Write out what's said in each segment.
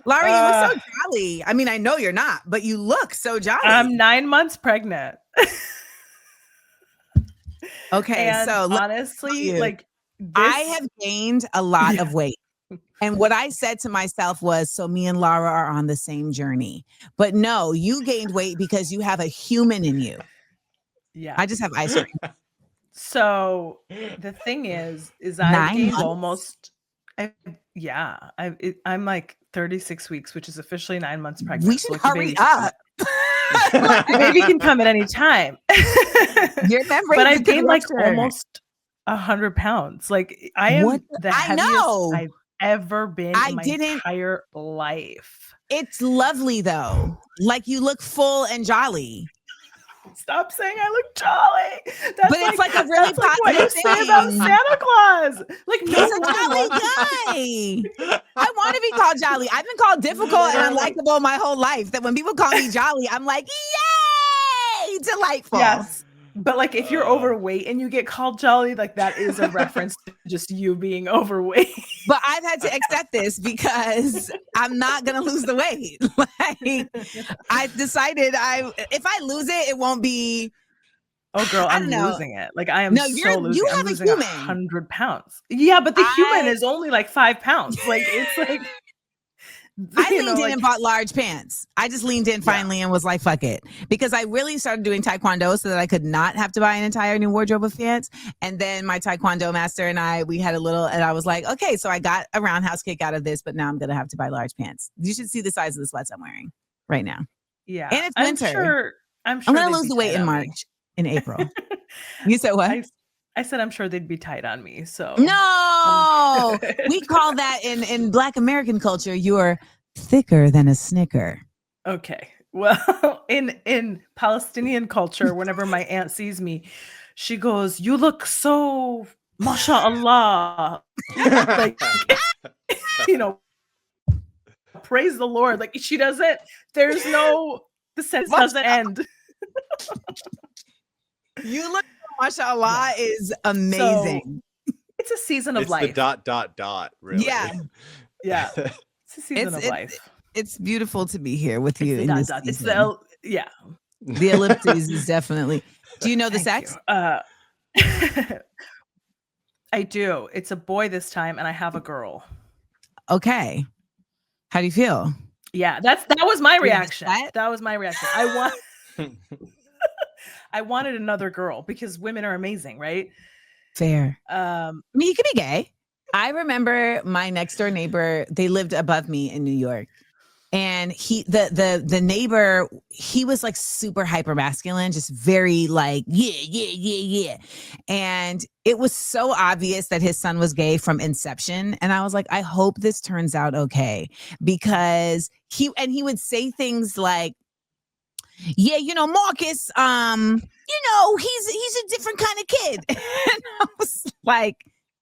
Lara, you look so jolly. I mean, I know you're not, but you look so jolly. I'm 9 months pregnant. Okay, and so honestly, like I have gained a lot of weight. And what I said to myself was, so me and Lara are on the same journey. But no, you gained weight because you have a human in you. Yeah. I just have ice cream. So the thing is I've 9 gained months? almost, I'm like 36 weeks, which is officially 9 months pregnant. We should hurry up. The baby can come at any time. Your memory, but I've gained like almost 100 pounds. Like I am the heaviest I've ever been in my entire life. It's lovely though. Like you look full and jolly. Stop saying I look jolly. That's but it's like a really positive what you say about Santa Claus. Like he's a jolly guy. I want to be called jolly. I've been called difficult and unlikable my whole life. That when people call me jolly, I'm like, yay, delightful. Yes. But like if you're overweight and you get called jolly, like that is a reference to just you being overweight. But I've had to accept this because I'm not gonna lose the weight. Like I decided if I lose it, it won't be. Oh girl, I'm losing it. Like I am losing. You have I'm losing 100 pounds. Yeah, but the human is only like 5 pounds. Like it's like I leaned in and bought large pants. I just leaned in finally and was like, fuck it. Because I really started doing Taekwondo so that I could not have to buy an entire new wardrobe of pants. And then my Taekwondo master and we had a little, and I was like, okay, so I got a roundhouse kick out of this, but now I'm going to have to buy large pants. You should see the size of the sweats I'm wearing right now. Yeah. And it's winter. I'm sure I'm going to lose the weight in March, in April. You said what? I said, I'm sure they'd be tight on me. So no, we call that in Black American culture, you're thicker than a Snicker. Okay. Well, in Palestinian culture, whenever my aunt sees me, she goes, you look so mashallah. Like, praise the Lord. Like she doesn't, the sentence doesn't end. You look, mashallah is amazing. So, it's a season of life. It's the ... really. Yeah. Yeah. It's a season of life. It's beautiful to be here with you. It's the The ellipses is definitely. Do you know the sex? I do. It's a boy this time, and I have a girl. Okay. How do you feel? Yeah, that was my reaction. That was my reaction. I wanted another girl because women are amazing, right? Fair. I mean, you could be gay. I remember my next door neighbor, they lived above me in New York. And the neighbor, he was like super hyper masculine, just very like, yeah. And it was so obvious that his son was gay from inception. And I was like, I hope this turns out okay. Because he would say things like, yeah, Marcus, he's a different kind of kid. And I was like,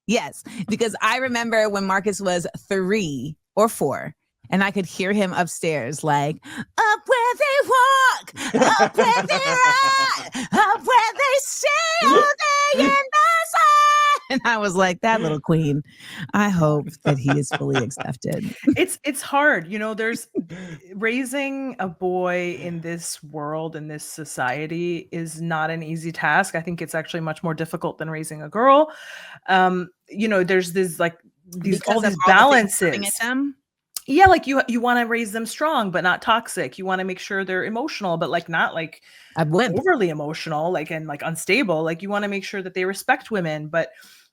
yes, because I remember when Marcus was 3 or 4, and I could hear him upstairs, like, up where they walk, up where they ride, up where they stay all day in the sun. And I was like, that little queen. I hope that he is fully accepted. It's hard. There's raising a boy in this world, in this society is not an easy task. I think it's actually much more difficult than raising a girl. There's this all these balances. Yeah, like you want to raise them strong, but not toxic. You want to make sure they're emotional, but like not like overly emotional, and unstable. Like you want to make sure that they respect women, but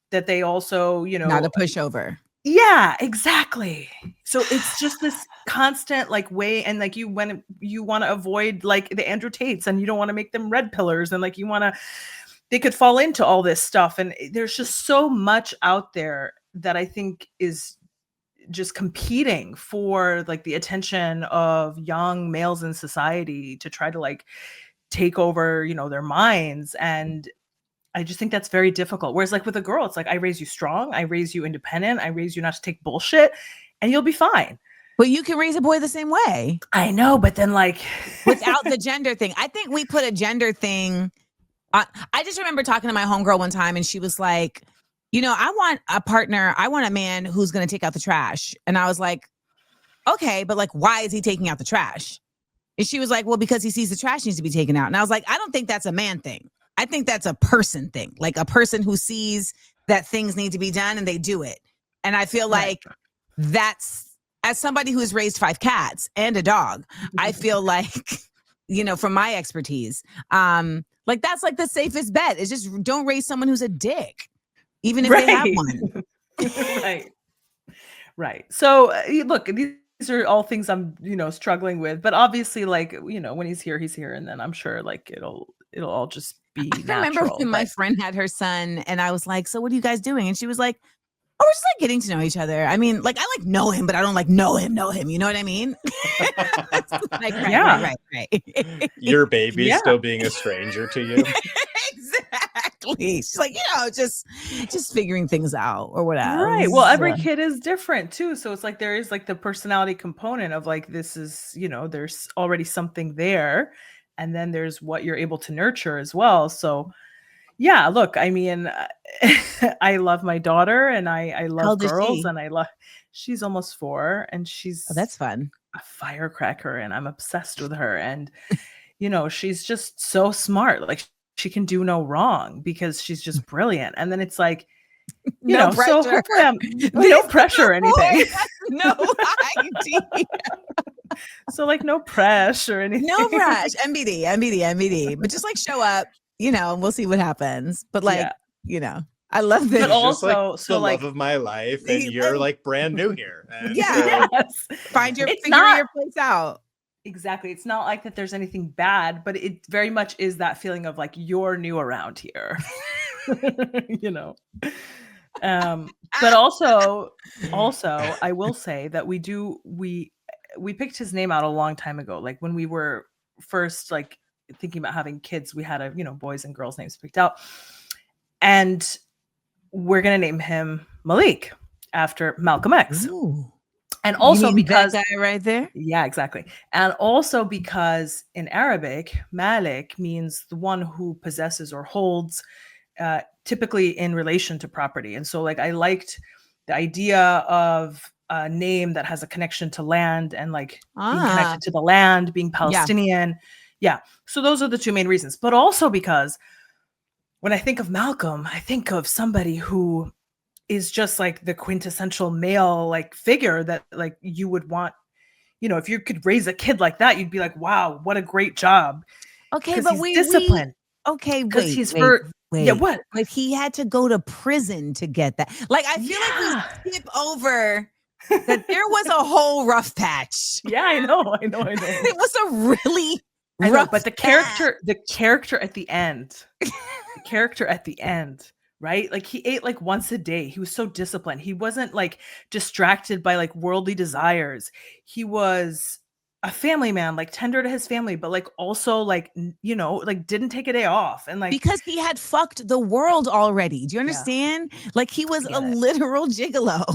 that they also, not a pushover. Yeah, exactly. So it's just this constant way, and when you want to avoid the Andrew Tates, and you don't want to make them red pillars, and they could fall into all this stuff, and there's just so much out there that I think is just competing for the attention of young males in society to try to take over their minds. And I just think that's very difficult. Whereas with a girl, it's I raise you strong, I raise you independent, I raise you not to take bullshit, and you'll be fine. But you can raise a boy the same way. I know, but then without the gender thing. I think we put a gender thing on. I just remember talking to my homegirl one time, and she was like, I want a partner. I want a man who's going to take out the trash. And I was like, okay, but like, why is he taking out the trash? And she was like, well, because he sees the trash needs to be taken out. And I was like, I don't think that's a man thing. I think that's a person thing, like a person who sees that things need to be done and they do it. And I feel like that's, as somebody who has raised 5 cats and a dog, I feel like, you know, from my expertise, like that's like the safest bet is just don't raise someone who's a dick, even if they have one. Right. So look, these are all things I'm, struggling with, but obviously like, when he's here, and then I'm sure like it'll all just be I remember natural. when my friend had her son and I was like, so what are you guys doing? And she was like, oh, we're just like getting to know each other. I mean, like I like know him, but I don't like know him. You know what I mean? Like, right. Your baby's still being a stranger to you. Exactly. She's like, just figuring things out or whatever. Right. Well, every kid is different too. So it's like there is like the personality component of like this is, there's already something there. And then there's what you're able to nurture as well. So yeah, look, I mean, I love my daughter and I love girls and she's almost 4 and she's that's fun. A firecracker and I'm obsessed with her. And, she's just so smart. Like she can do no wrong because she's just brilliant. And then it's like, no pressure. So no pressure or anything. No idea. So like no pressure or anything. No pressure. MBD. But just like show up, and we'll see what happens. But like, I love this. But also, just like the love of my life, and you're like brand new here. And figure your place out. Exactly. It's not like that there's anything bad, but it very much is that feeling of like you're new around here. But also I will say that we picked his name out a long time ago. Like when we were first like thinking about having kids, we had boys and girls names picked out, and we're gonna name him Malik after Malcolm X. Ooh. And also because that guy right there. Yeah, exactly. And also because in Arabic, Malik means the one who possesses or holds, typically in relation to property. And so like I liked the idea of a name that has a connection to land and like being connected to the land, being Palestinian. Yeah. So those are the 2 main reasons. But also because when I think of Malcolm, I think of somebody who is just like the quintessential male like figure that like you would want, if you could raise a kid like that, you'd be like, wow, what a great job. Okay, but he's disciplined. Okay, because he's yeah, what? But he had to go to prison to get that. Like I feel like we skip over that there was a whole rough patch. Yeah, I know. It was a really rough but the character at the end. Right? Like he ate like once a day. He was so disciplined. He wasn't like distracted by like worldly desires. He was a family man, like tender to his family, but like also like, like didn't take a day off. And like, because he had fucked the world already. Do you understand? Yeah. Like he was a literal gigolo.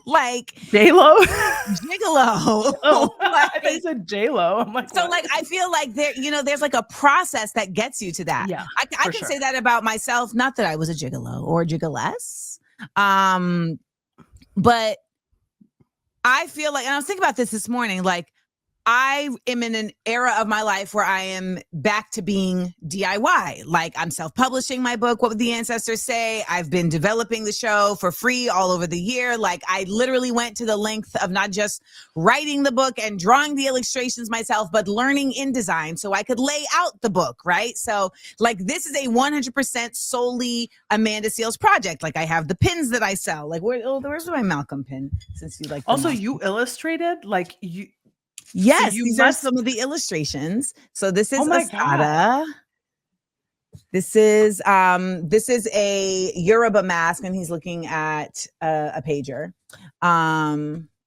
Like J-Lo? Gigolo. Oh, like, they said J-Lo. I'm like, so what? Like I feel like there's like a process that gets you to that. Yeah, I can say that about myself. Not that I was a gigolo or a gigoless. But I feel like, and I was thinking about this morning, like I am in an era of my life where I am back to being DIY. Like I'm self-publishing my book, What Would the Ancestors Say? I've been developing the show for free all over the year. Like I literally went to the length of not just writing the book and drawing the illustrations myself, but learning InDesign so I could lay out the book, right? So like this is a 100% solely Amanda Seales project. Like I have the pins that I sell. Like where's my Malcolm pin? Since you like also you illustrated like you. Yes, so these are some of the illustrations. So this is Asada. This is a Yoruba mask, and he's looking at a pager.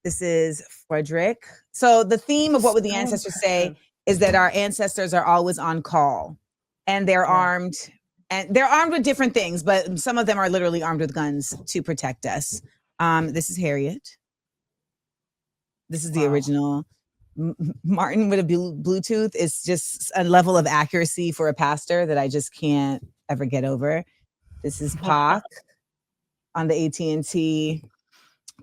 This is Frederick. So the theme of What Would the Ancestors Say is that our ancestors are always on call, and they're armed, and they're armed with different things, but some of them are literally armed with guns to protect us. This is Harriet. This is the original. Martin with a Bluetooth is just a level of accuracy for a pastor that I just can't ever get over. This is Pac on the AT&T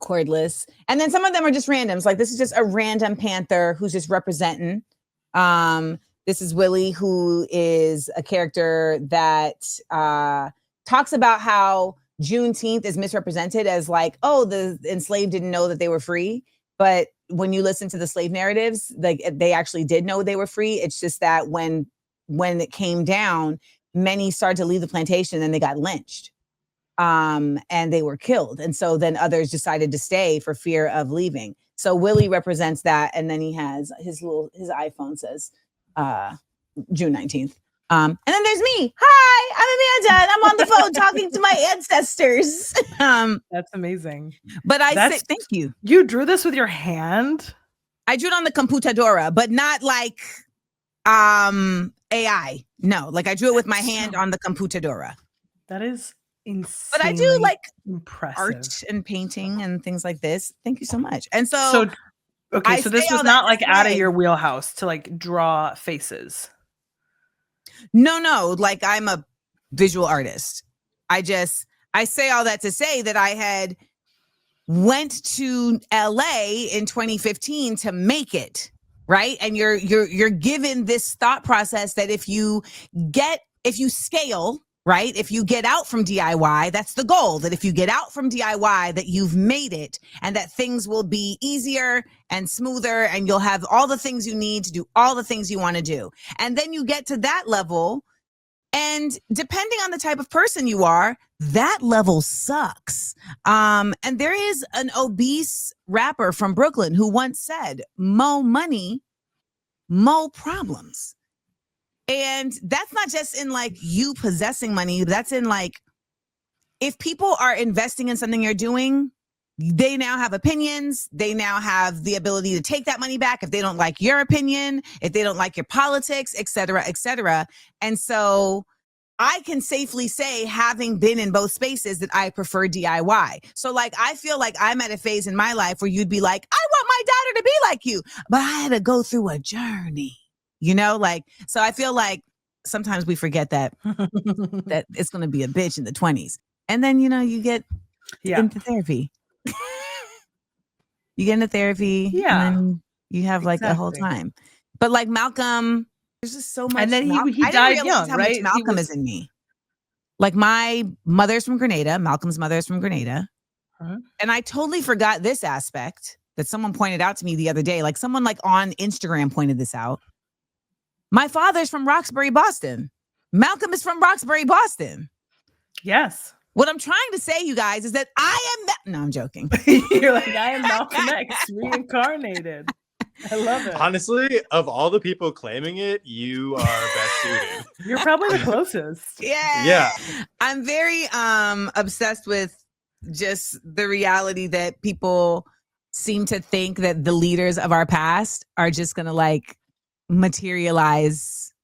cordless. And then some of them are just randoms. Like this is just a random panther who's just representing. This is Willie, who is a character that talks about how Juneteenth is misrepresented as like, oh, the enslaved didn't know that they were free. But when you listen to the slave narratives, like they actually did know they were free. It's just that when it came down, many started to leave the plantation and they got lynched. And they were killed. And so then others decided to stay for fear of leaving. So Willie represents that. And then he has his iPhone says June 19th. And then there's me. Hi, I'm Amanda, and I'm on the phone talking to my ancestors. That's amazing. But say thank you. You drew this with your hand? I drew it on the computadora, but not like AI. No, like I drew it with my hand on the computadora. That is insane. But I do like impressive art and painting and things like this. Thank you so much. And so okay, so this was not like out of your wheelhouse to like draw faces. No, like I'm a visual artist. I say all that to say that I had went to LA in 2015 to make it, right? And you're given this thought process that if you scale, right? If you get out from DIY, that's the goal, that if you get out from DIY, that you've made it and that things will be easier and smoother and you'll have all the things you need to do all the things you want to do. And then you get to that level, and depending on the type of person you are, that level sucks. And there is an obese rapper from Brooklyn who once said, "Mo money, mo problems." And that's not just in like you possessing money. That's in like, if people are investing in something you're doing, they now have opinions. They now have the ability to take that money back if they don't like your opinion, if they don't like your politics, et cetera, et cetera. And so I can safely say, having been in both spaces, that I prefer DIY. So like, I feel like I'm at a phase in my life where you'd be like, I want my daughter to be like you, but I had to go through a journey. You know, like, so I feel like sometimes we forget that that it's going to be a bitch in the 20s. And then, you know, you get into therapy. You get into therapy. Yeah. And then you have like a whole time. But like Malcolm, there's just so much. And then he died young, how right? Much Malcolm is in me. Like my mother's from Grenada. Malcolm's mother is from Grenada. Uh-huh. And I totally forgot this aspect that someone pointed out to me the other day. Like someone like on Instagram pointed this out. My father's from Roxbury, Boston. Malcolm is from Roxbury, Boston. Yes. What I'm trying to say, you guys, is that I am... No, I'm joking. You're like, I am Malcolm X reincarnated. I love it. Honestly, of all the people claiming it, you are best suited. You're probably the closest. Yeah. I'm very obsessed with just the reality that people seem to think that the leaders of our past are just going to like materialize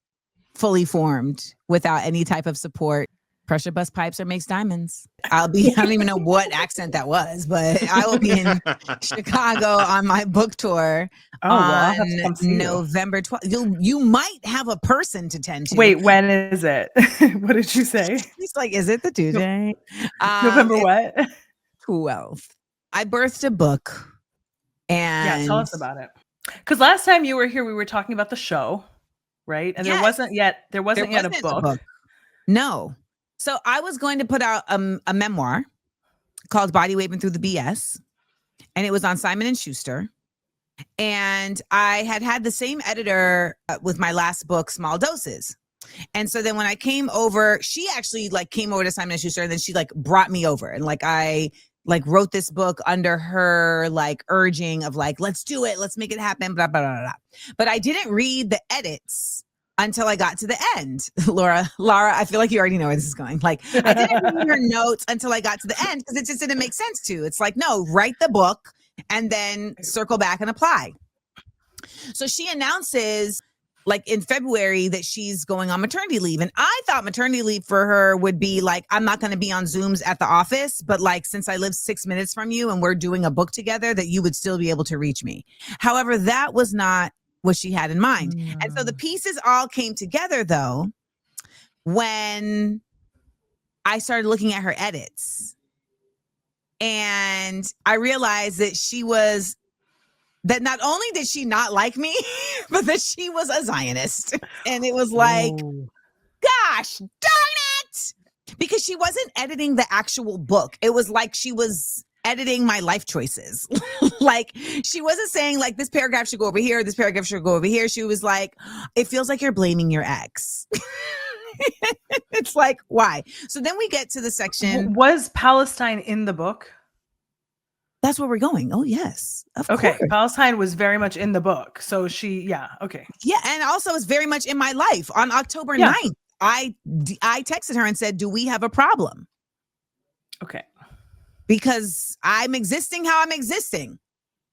fully formed without any type of support. Pressure bust pipes or makes diamonds. I don't even know what accent that was, but I will be in Chicago on my book tour on November 12th. You might have a person to tend to. Wait, when is it? What did you say? He's like, is it the due date? November what? 12th. I birthed a book. And tell us about it. Because last time you were here, we were talking about the show, right? And there wasn't yet a book. No. So I was going to put out a memoir called Body Waving Through the BS. And it was on Simon & Schuster. And I had the same editor with my last book, Small Doses. And so then when I came over, she actually like came over to Simon & Schuster, and then she like brought me over. And like I like wrote this book under her like urging of like, let's do it. Let's make it happen. Blah, blah, blah, blah. But I didn't read the edits until I got to the end. Lara, I feel like you already know where this is going. Like I didn't read her notes until I got to the end because it just didn't make sense to. It's like, no, write the book and then circle back and apply. So she announces like in February that she's going on maternity leave. And I thought maternity leave for her would be like, I'm not going to be on Zooms at the office, but like, since I live 6 minutes from you and we're doing a book together, that you would still be able to reach me. However, that was not what she had in mind. And so the pieces all came together though, when I started looking at her edits. And I realized that not only did she not like me, but that she was a Zionist. And it was like, gosh, darn it. Because she wasn't editing the actual book. It was like she was editing my life choices. Like, she wasn't saying like this paragraph should go over here, this paragraph should go over here. She was like, it feels like you're blaming your ex. It's like, why? So then we get to the section. Was Palestine in the book? That's where we're going. Oh, yes. Of course. Palestine was very much in the book. So okay. Yeah. And also it's very much in my life. On October 9th, I texted her and said, do we have a problem? Okay. Because I'm existing how I'm existing.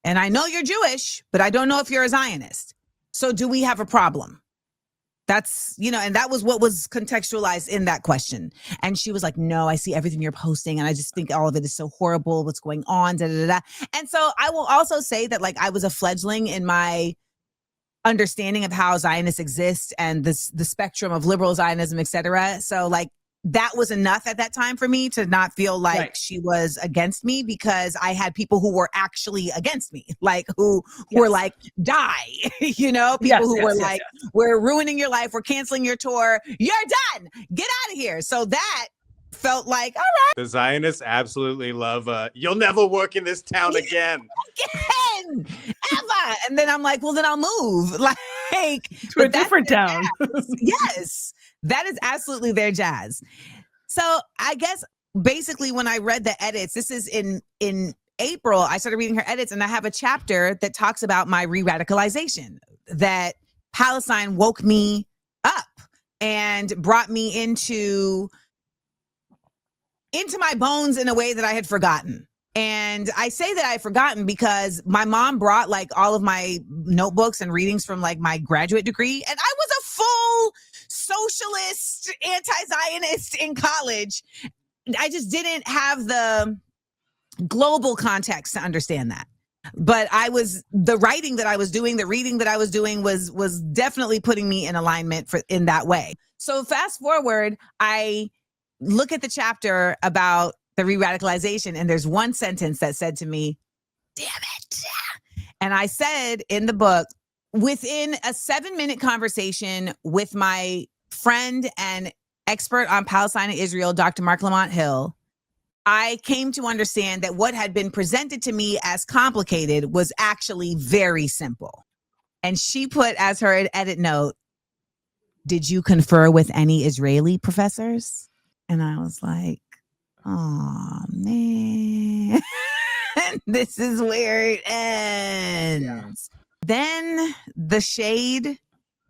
And I know you're Jewish, but I don't know if you're a Zionist. So do we have a problem? That's, and that was what was contextualized in that question. And she was like, no, I see everything you're posting. And I just think all of it is so horrible. What's going on? Da, da, da. And so I will also say that like I was a fledgling in my understanding of how Zionists exist and the spectrum of liberal Zionism, et cetera. So like that was enough at that time for me to not feel like she was against me, because I had people who were actually against me, like who were like, die, people who were like, we're ruining your life. We're canceling your tour. You're done. Get out of here. So that felt like, all right. The Zionists absolutely love, you'll never work in this town again. Ever. And then I'm like, well, then I'll move like to a different town. Yes. That is absolutely their jazz. So I guess basically when I read the edits, this is in April, I started reading her edits, and I have a chapter that talks about my re-radicalization, that Palestine woke me up and brought me into my bones in a way that I had forgotten. And I say that I've forgotten because my mom brought like all of my notebooks and readings from like my graduate degree. And I was a full socialist, anti-Zionist in college. I just didn't have the global context to understand that. But the writing that I was doing, the reading that I was doing was definitely putting me in alignment in that way. So fast forward, I look at the chapter about the re-radicalization, and there's one sentence that said to me, damn it. And I said in the book, within a 7-minute conversation with my friend and expert on Palestine and Israel, Dr. Mark Lamont Hill, I came to understand that what had been presented to me as complicated was actually very simple. And she put as her edit note, did you confer with any Israeli professors? And I was like, oh, man, this is where it ends. Yeah. Then the shade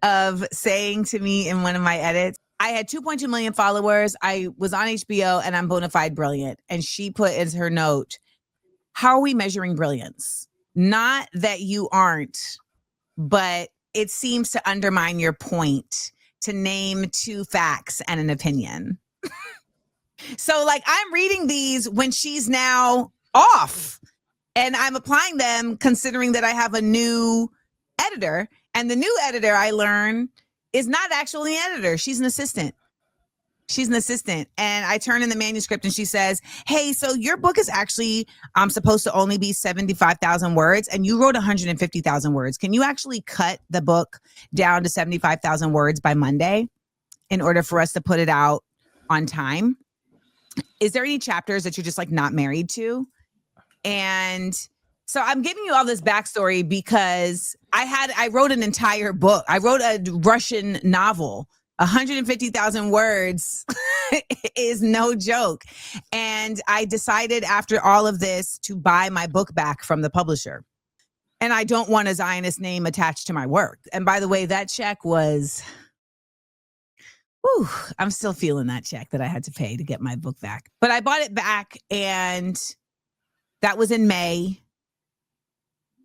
of saying to me in one of my edits, I had 2.2 million followers. I was on HBO and I'm bona fide brilliant. And she put as her note, how are we measuring brilliance? Not that you aren't, but it seems to undermine your point to name 2 facts and an opinion. So like I'm reading these when she's now off, and I'm applying them considering that I have a new editor, and the new editor I learn is not actually an editor. She's an assistant. And I turn in the manuscript and she says, hey, so your book is actually supposed to only be 75,000 words and you wrote 150,000 words. Can you actually cut the book down to 75,000 words by Monday in order for us to put it out on time? Is there any chapters that you're just like not married to? And so I'm giving you all this backstory because I wrote an entire book. I wrote a Russian novel. 150,000 words is no joke. And I decided after all of this to buy my book back from the publisher. And I don't want a Zionist name attached to my work. And by the way, that check was... Whew, I'm still feeling that check that I had to pay to get my book back. But I bought it back, and that was in May.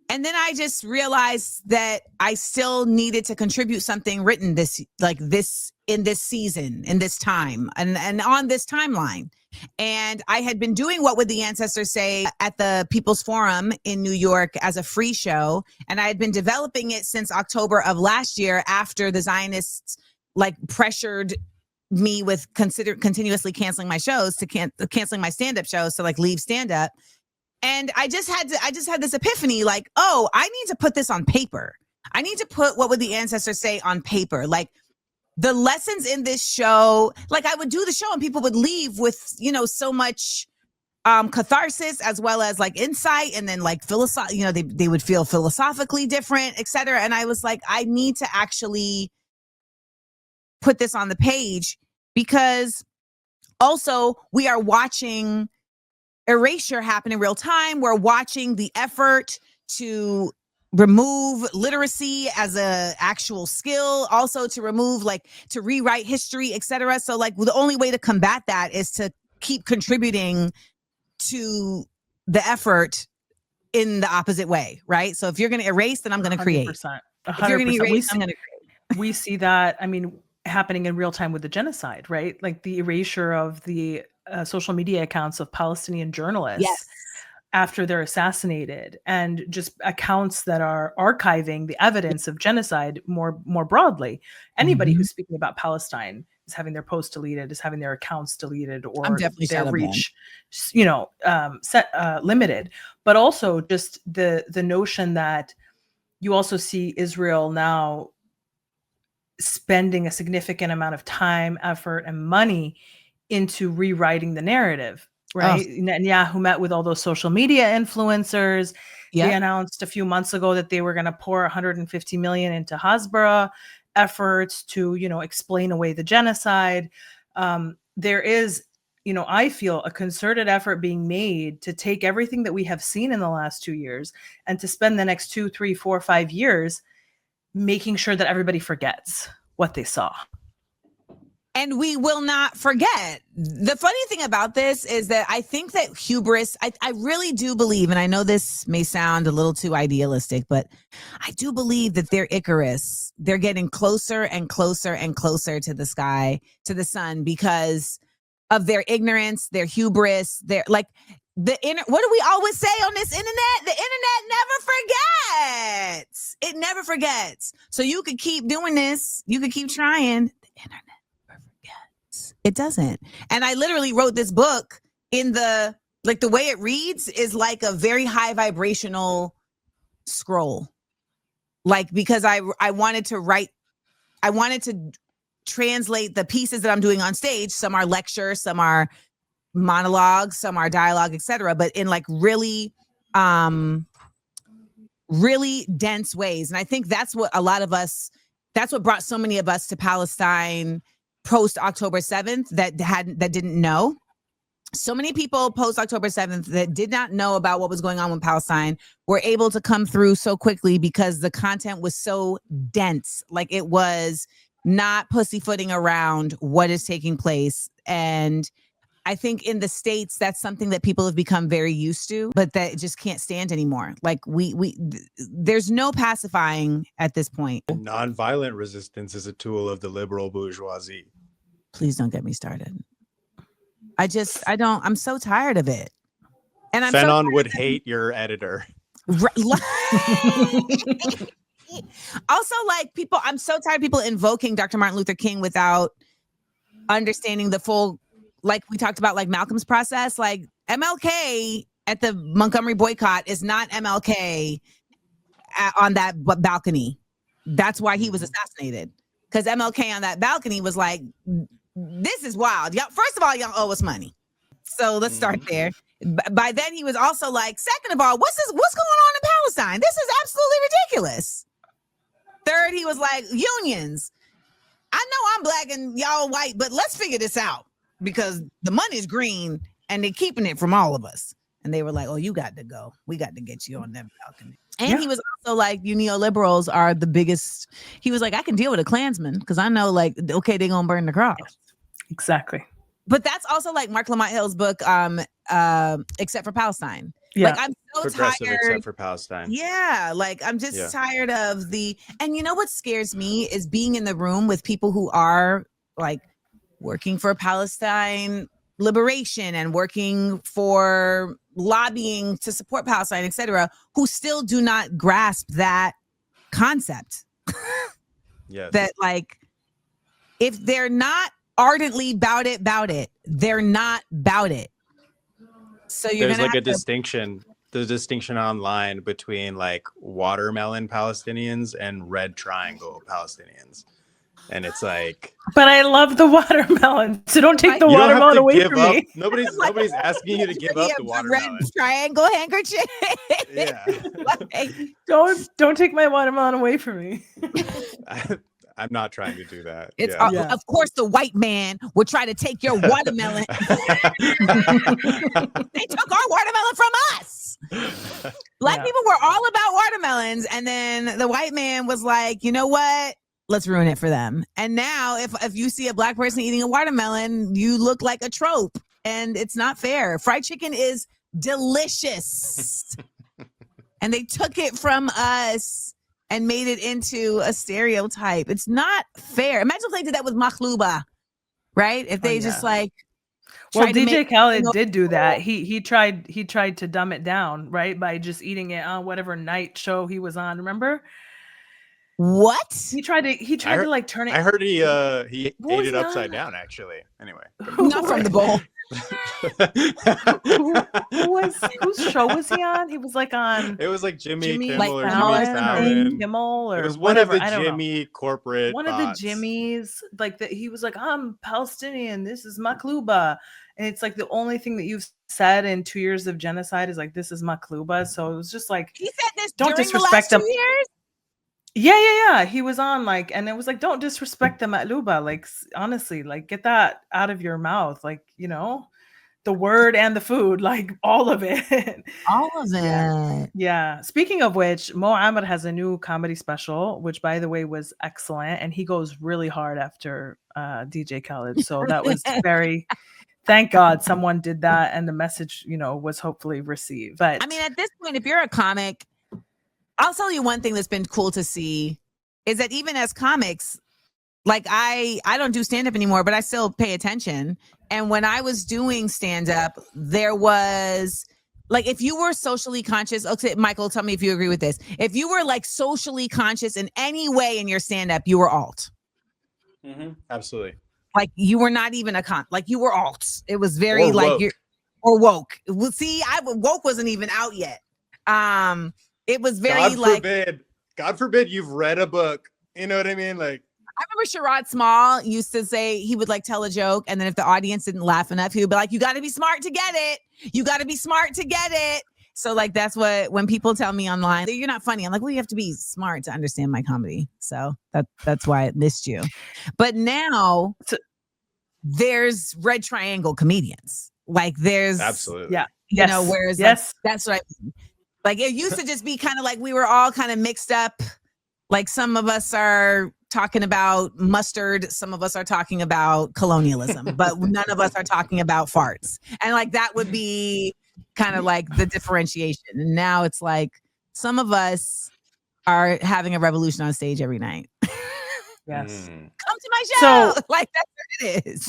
And then I just realized that I still needed to contribute something written in this season, in this time, and on this timeline. And I had been doing What Would the Ancestors Say at the People's Forum in New York as a free show. And I had been developing it since October of last year after the Zionists like pressured me with continuously canceling my shows to canceling my stand-up shows to like leave stand-up. And I just had this epiphany, like, oh, I need to put this on paper. I need to put what would the ancestors say on paper. Like the lessons in this show, like I would do the show and people would leave with, you know, so much catharsis as well as like insight, and then like you know, they would feel philosophically different, etc. And I was like, I need to actually put this on the page, because also we are watching erasure happen in real time. We're watching the effort to remove literacy as a actual skill, also to remove, like, to rewrite history, etc. So like the only way to combat that is to keep contributing to the effort in the opposite way, right? So if you're going to erase, then I'm going to create. 100%. If you're going to erase, I'm going to create. We see that, I mean, happening in real time with the genocide, right? Like the erasure of the social media accounts of Palestinian journalists. Yes. After they're assassinated, and just accounts that are archiving the evidence of genocide more broadly. Anybody who's speaking about Palestine is having their posts deleted, is having their accounts deleted, or their reach, you know, limited. But also just the notion that you also see Israel now spending a significant amount of time, effort, and money into rewriting the narrative. Right. Oh. Netanyahu met with all those social media influencers. Yep. They announced a few months ago that they were going to pour 150 million into Hasbara efforts to, you know, explain away the genocide. There is, you know, I feel a concerted effort being made to take everything that we have seen in the last 2 years and to spend the next 2, 3, 4, 5 years making sure that everybody forgets what they saw. And we will not forget. The funny thing about this is that I think that hubris, I really do believe, and I know this may sound a little too idealistic, but I do believe that they're Icarus. They're getting closer and closer and closer to the sky, to the sun, because of their ignorance, their hubris, their like what do we always say on this internet? The internet never forgets. It never forgets. So you could keep doing this. You could keep trying. The internet. It doesn't. And I literally wrote this book in the way it reads is like a very high vibrational scroll. Like, because I wanted to translate the pieces that I'm doing on stage. Some are lecture, some are monologues, some are dialogue, etc. But in like really, really dense ways. And I think that's what that's what brought so many of us to Palestine post October 7th that didn't know. So many people post October 7th that did not know about what was going on with Palestine were able to come through so quickly because the content was so dense. Like, it was not pussyfooting around what is taking place. And I think in the States, that's something that people have become very used to, but that just can't stand anymore. Like there's no pacifying at this point. Nonviolent resistance is a tool of the liberal bourgeoisie. Please don't get me started. I'm so tired of it. And Fanon would hate your editor. Also, like, I'm so tired of people invoking Dr. Martin Luther King without understanding the full, like we talked about, like Malcolm's process. Like, MLK at the Montgomery boycott is not MLK on that balcony. That's why he was assassinated. Because MLK on that balcony was like, this is wild. Y'all, first of all, y'all owe us money. So let's start there. By then, he was also like, second of all, what's going on in Palestine? This is absolutely ridiculous. Third, he was like, unions. I know I'm black and y'all white, but let's figure this out, because the money's green and they're keeping it from all of us. And they were like, oh, you got to go. We got to get you on that balcony. And he was also like, you neoliberals are the biggest. He was like, I can deal with a Klansman because I know, like, okay, they're going to burn the cross. Exactly. But that's also like Mark Lamont Hill's book, Except for Palestine. Yeah. Like, I'm so Progressive tired. Except for Palestine. Yeah. Like, I'm just tired of and you know what scares me is being in the room with people who are like working for Palestine liberation and working for lobbying to support Palestine, etc., who still do not grasp that concept. Yes. That, like, if they're not ardently bout it. They're not bout it. So you're There's gonna like a have to, distinction. The distinction online between like watermelon Palestinians and red triangle Palestinians, and it's like But I love the watermelon, so don't take the you don't have watermelon to away give from up. me. Nobody's asking you to give up the a watermelon. red triangle handkerchief. Yeah. Like, Don't take my watermelon away from me. I'm not trying to do that. it's Yeah. Yeah. of course the white man would try to take your watermelon. They took our watermelon from us. Black Yeah. people were all about watermelons, and then the white man was like, you know what? Let's ruin it for them. And now if you see a black person eating a watermelon, you look like a trope, and it's not fair. Fried chicken is delicious. And they took it from us and made it into a stereotype. It's not fair. Imagine if they did that with makhluba, right? If they just like Well, tried to DJ make, Khaled did do that. He tried to dumb it down, right? By just eating it on whatever night show he was on. Remember? What? He tried to like turn it. I heard he What ate was it he upside on? down. Actually, anyway. Not from the bowl. Whose show was he on? He was like on It was like Jimmy Kimmel like or Fallon Jimmy or Fallon. Kimmel or It was one whatever. of the I don't know. Jimmy corporate. One of the Jimmys, like that. He was like, "I'm Palestinian. This is Makluba," and it's like the only thing that you've said in 2 years of genocide is like, "This is Makluba." So it was just like, He said this don't during disrespect the last them. 2 years. Yeah. He was on like, and it was like, don't disrespect the Makluba. Like, honestly, like, get that out of your mouth. Like, the word and the food, like all of it. All of it. Yeah. Speaking of which, Mo Ammer has a new comedy special, which by the way was excellent, and he goes really hard after DJ Khaled. So that was very. Thank God someone did that, and the message, was hopefully received. But I mean, at this point, if you're a comic, I'll tell you one thing that's been cool to see is that even as comics, like I don't do stand-up anymore, but I still pay attention. And when I was doing stand-up, there was like, if you were socially conscious, okay, Michael, tell me if you agree with this. If you were like socially conscious in any way in your stand-up, you were alt. Mm-hmm. Absolutely. Like you were not even a like you were alt. It was very Or like woke. you're or woke. Well, see, woke wasn't even out yet. It was very God forbid you've read a book. You know what I mean? Like, I remember Sherrod Small used to say he would like tell a joke, and then if the audience didn't laugh enough, he would be like, "You got to be smart to get it. You got to be smart to get it." So like that's what when people tell me online, "You're not funny," I'm like, "Well, you have to be smart to understand my comedy." So that's why I missed you. But now there's red triangle comedians. Like there's absolutely. yeah, whereas like, that's what I mean. Like it used to just be kind of like we were all kind of mixed up. Like some of us are talking about mustard, some of us are talking about colonialism, but none of us are talking about farts. And like that would be kind of like the differentiation. And now it's like some of us are having a revolution on stage every night. Yes. Come to my show. So, like that's what it is.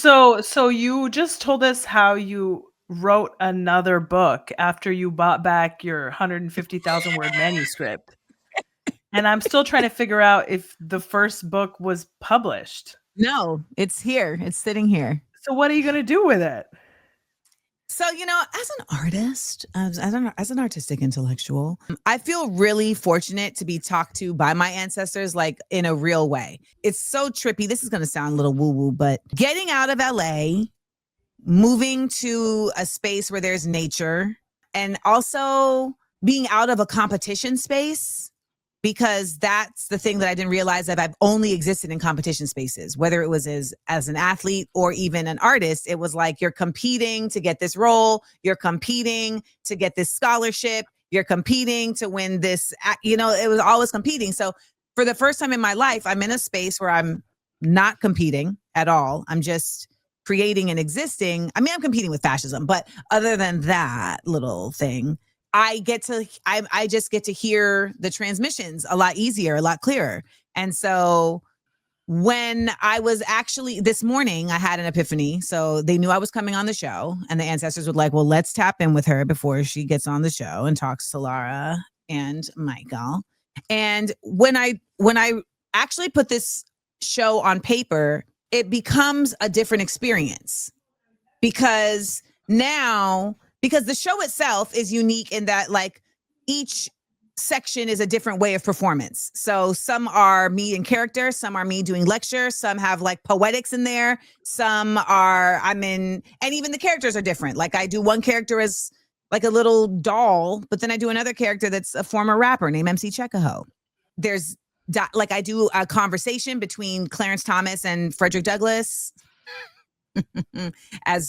So you just told us how you wrote another book after you bought back your 150,000 word manuscript. And I'm still trying to figure out if the first book was published. No, it's here. It's sitting here. So what are you going to do with it? So, as an artist, as an artistic intellectual, I feel really fortunate to be talked to by my ancestors, like in a real way. It's so trippy. This is going to sound a little woo-woo, but getting out of LA, moving to a space where there's nature, and also being out of a competition space, because that's the thing that I didn't realize, that I've only existed in competition spaces, whether it was as an athlete or even an artist. It was like, you're competing to get this role. You're competing to get this scholarship. You're competing to win this, it was always competing. So for the first time in my life, I'm in a space where I'm not competing at all. I'm just creating and existing. I mean, I'm competing with fascism, but other than that little thing, I just get to hear the transmissions a lot easier, a lot clearer. And so when I was actually this morning, I had an epiphany. So they knew I was coming on the show, and the ancestors were like, well, let's tap in with her before she gets on the show and talks to Lara and Michael. And when I actually put this show on paper, it becomes a different experience because the show itself is unique in that like each section is a different way of performance. So some are me in character, some are me doing lecture, some have like poetics in there, some are and even the characters are different. Like I do one character as like a little doll, but then I do another character that's a former rapper named MC Chekaho. There's like I do a conversation between Clarence Thomas and Frederick Douglass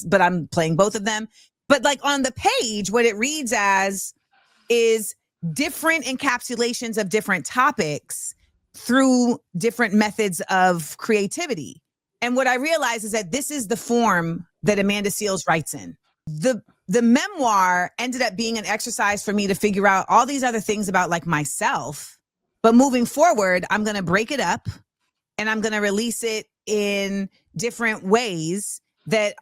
but I'm playing both of them. But like on the page, what it reads as is different encapsulations of different topics through different methods of creativity. And what I realize is that this is the form that Amanda Seales writes in. The memoir ended up being an exercise for me to figure out all these other things about like myself. But moving forward, I'm going to break it up and I'm going to release it in different ways that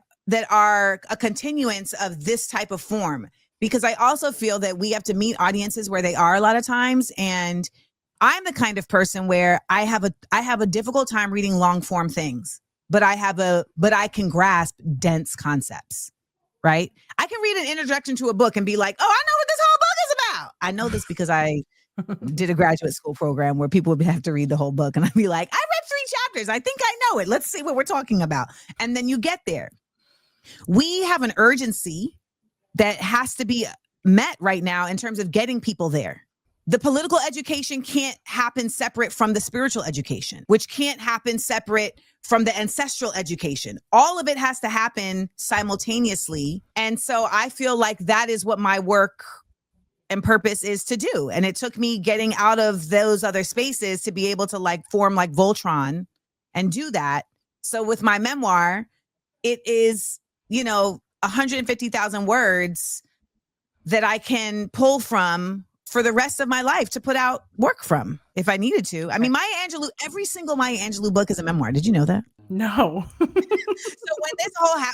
are a continuance of this type of form. Because I also feel that we have to meet audiences where they are a lot of times. And I'm the kind of person where I have a difficult time reading long form things, but I can grasp dense concepts, right? I can read an introduction to a book and be like, oh, I know what this whole book is about. I know this because I did a graduate school program where people would have to read the whole book. And I'd be like, I read 3 chapters. I think I know it. Let's see what we're talking about. And then you get there. We have an urgency that has to be met right now in terms of getting people there. The political education can't happen separate from the spiritual education, which can't happen separate from the ancestral education. All of it has to happen simultaneously. And so I feel like that is what my work and purpose is to do. And it took me getting out of those other spaces to be able to like form like Voltron and do that. So with my memoir, it is, 150,000 words that I can pull from for the rest of my life to put out work from if I needed to. I mean, Maya Angelou, every single Maya Angelou book is a memoir. Did you know that? No. So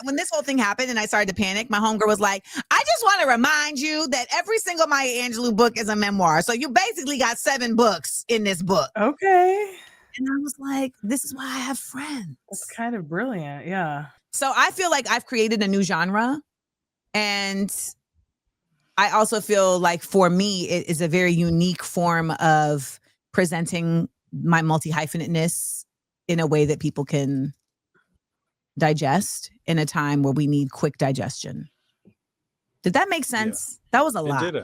when this whole thing happened and I started to panic, my homegirl was like, I just want to remind you that every single Maya Angelou book is a memoir. So you basically got 7 books in this book. Okay. And I was like, this is why I have friends. That's kind of brilliant. Yeah. So I feel like I've created a new genre. And I also feel like for me, it is a very unique form of presenting my multi-hyphenatedness in a way that people can digest in a time where we need quick digestion. Did that make sense? Yeah. That was a lot. It did.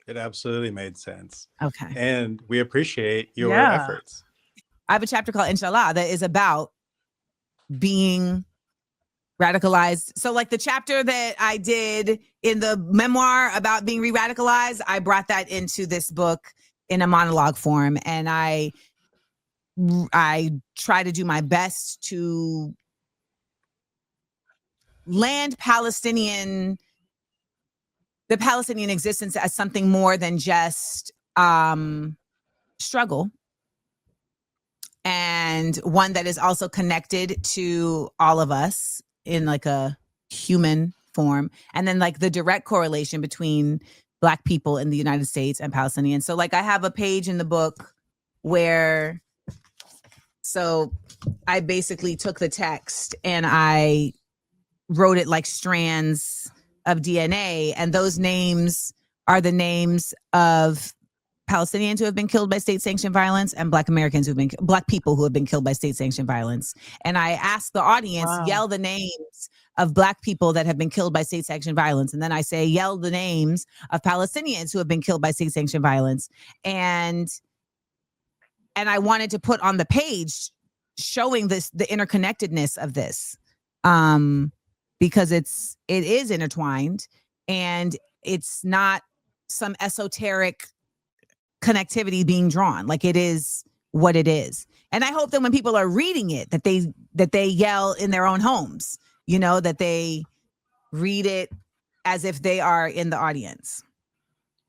It absolutely made sense. Okay. And we appreciate your efforts. I have a chapter called Inshallah that is about being radicalized. So like the chapter that I did in the memoir about being re-radicalized, I brought that into this book in a monologue form. And I try to do my best to land the Palestinian existence as something more than just struggle, and one that is also connected to all of us in like a human form. And then like the direct correlation between Black people in the United States and Palestinians. So like I have a page in the book where, so I basically took the text and I wrote it like strands of DNA. And those names are the names of Palestinians who have been killed by state-sanctioned violence and Black people who have been killed by state-sanctioned violence. And I asked the audience, yell the names of Black people that have been killed by state-sanctioned violence. And then I say, yell the names of Palestinians who have been killed by state-sanctioned violence. And I wanted to put on the page showing the interconnectedness of this, because it is intertwined, and it's not some esoteric connectivity being drawn. Like, it is what it is. And I hope that when people are reading it, that they yell in their own homes, that they read it as if they are in the audience.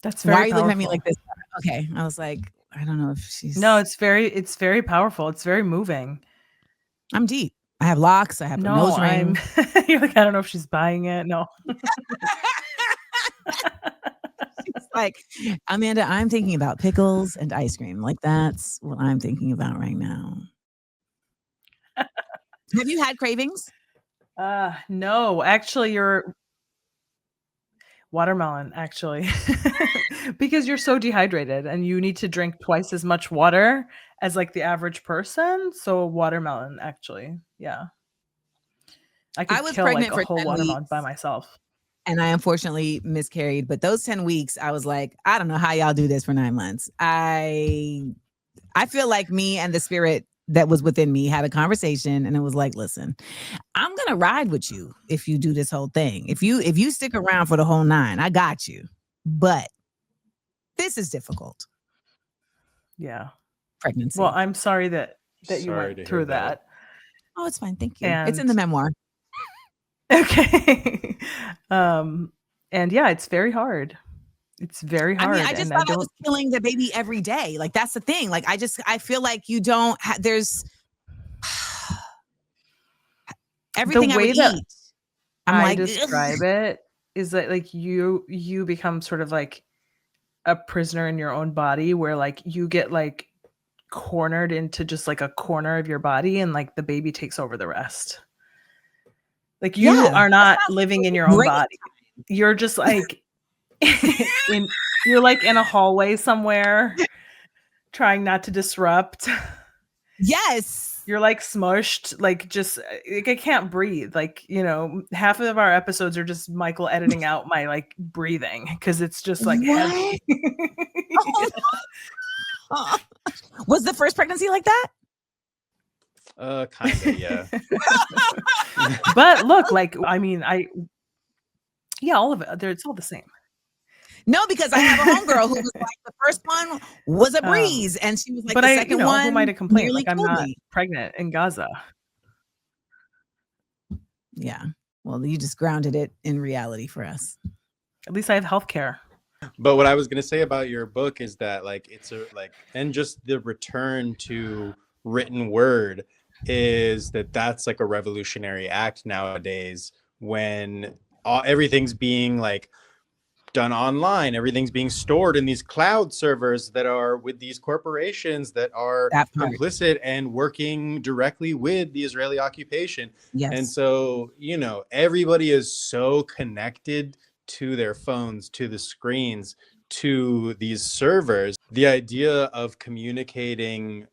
That's very Why are you powerful. looking at me like this? Okay. I was like, I don't know if she's... No, it's very powerful. It's very moving. I'm deep. I have locks. I have a nose ring. You're like, I don't know if she's buying it. No. She's like, Amanda, I'm thinking about pickles and ice cream. Like, that's what I'm thinking about right now. Have you had cravings? No, actually, you're watermelon, actually, because you're so dehydrated and you need to drink twice as much water as like the average person. So watermelon, actually, yeah, I I could was kill like pregnant a for whole 10 watermelon by weeks myself. and I unfortunately miscarried. But those 10 weeks, I was like, I don't know how y'all do this for 9 months. I feel like me and the spirit that was within me had a conversation and it was like, listen, I'm gonna ride with you if you do this whole thing. If you stick around for the whole 9, I got you. But this is difficult. Yeah. Pregnancy. Well, I'm sorry that you Sorry went to hear through that. that. Oh, it's fine. Thank you. It's in And the memoir. okay. And yeah, it's very hard. It's very I mean, hard. I just And I thought I was don't, killing the baby every day. Like that's the thing. Like I feel like you don't there's the everything I would way that eat. I'm I like, ugh. describe it is that like you become sort of like a prisoner in your own body where like you get like cornered into just like a corner of your body and like the baby takes over the rest. Like you Yeah, are that not sounds living in like your a own great. body. You're just like you're like in a hallway somewhere trying not to disrupt. Yes. You're like smushed, like just like, I can't breathe. Like, you know, half of our episodes are just Michael editing out my like breathing because it's just like What? heavy. Oh, no. Was the first pregnancy like that? Kind of, yeah. But look, like I mean, yeah, all of it. It's all the same. No, because I have a homegirl who was like, the first one was a breeze, and she was like, But the you second know, who am I one to complain? nearly Like I'm killed not me. pregnant in Gaza. Yeah. Well, you just grounded it in reality for us. At least I have healthcare. But what I was going to say about your book is that like it's a like and just the return to written word is that's like a revolutionary act nowadays when everything's being like done online, everything's being stored in these cloud servers that are with these corporations that are That part. complicit and working directly with the Israeli occupation. Yes. And so, you know, everybody is so connected to their phones, to the screens, to these servers. The idea of communicating,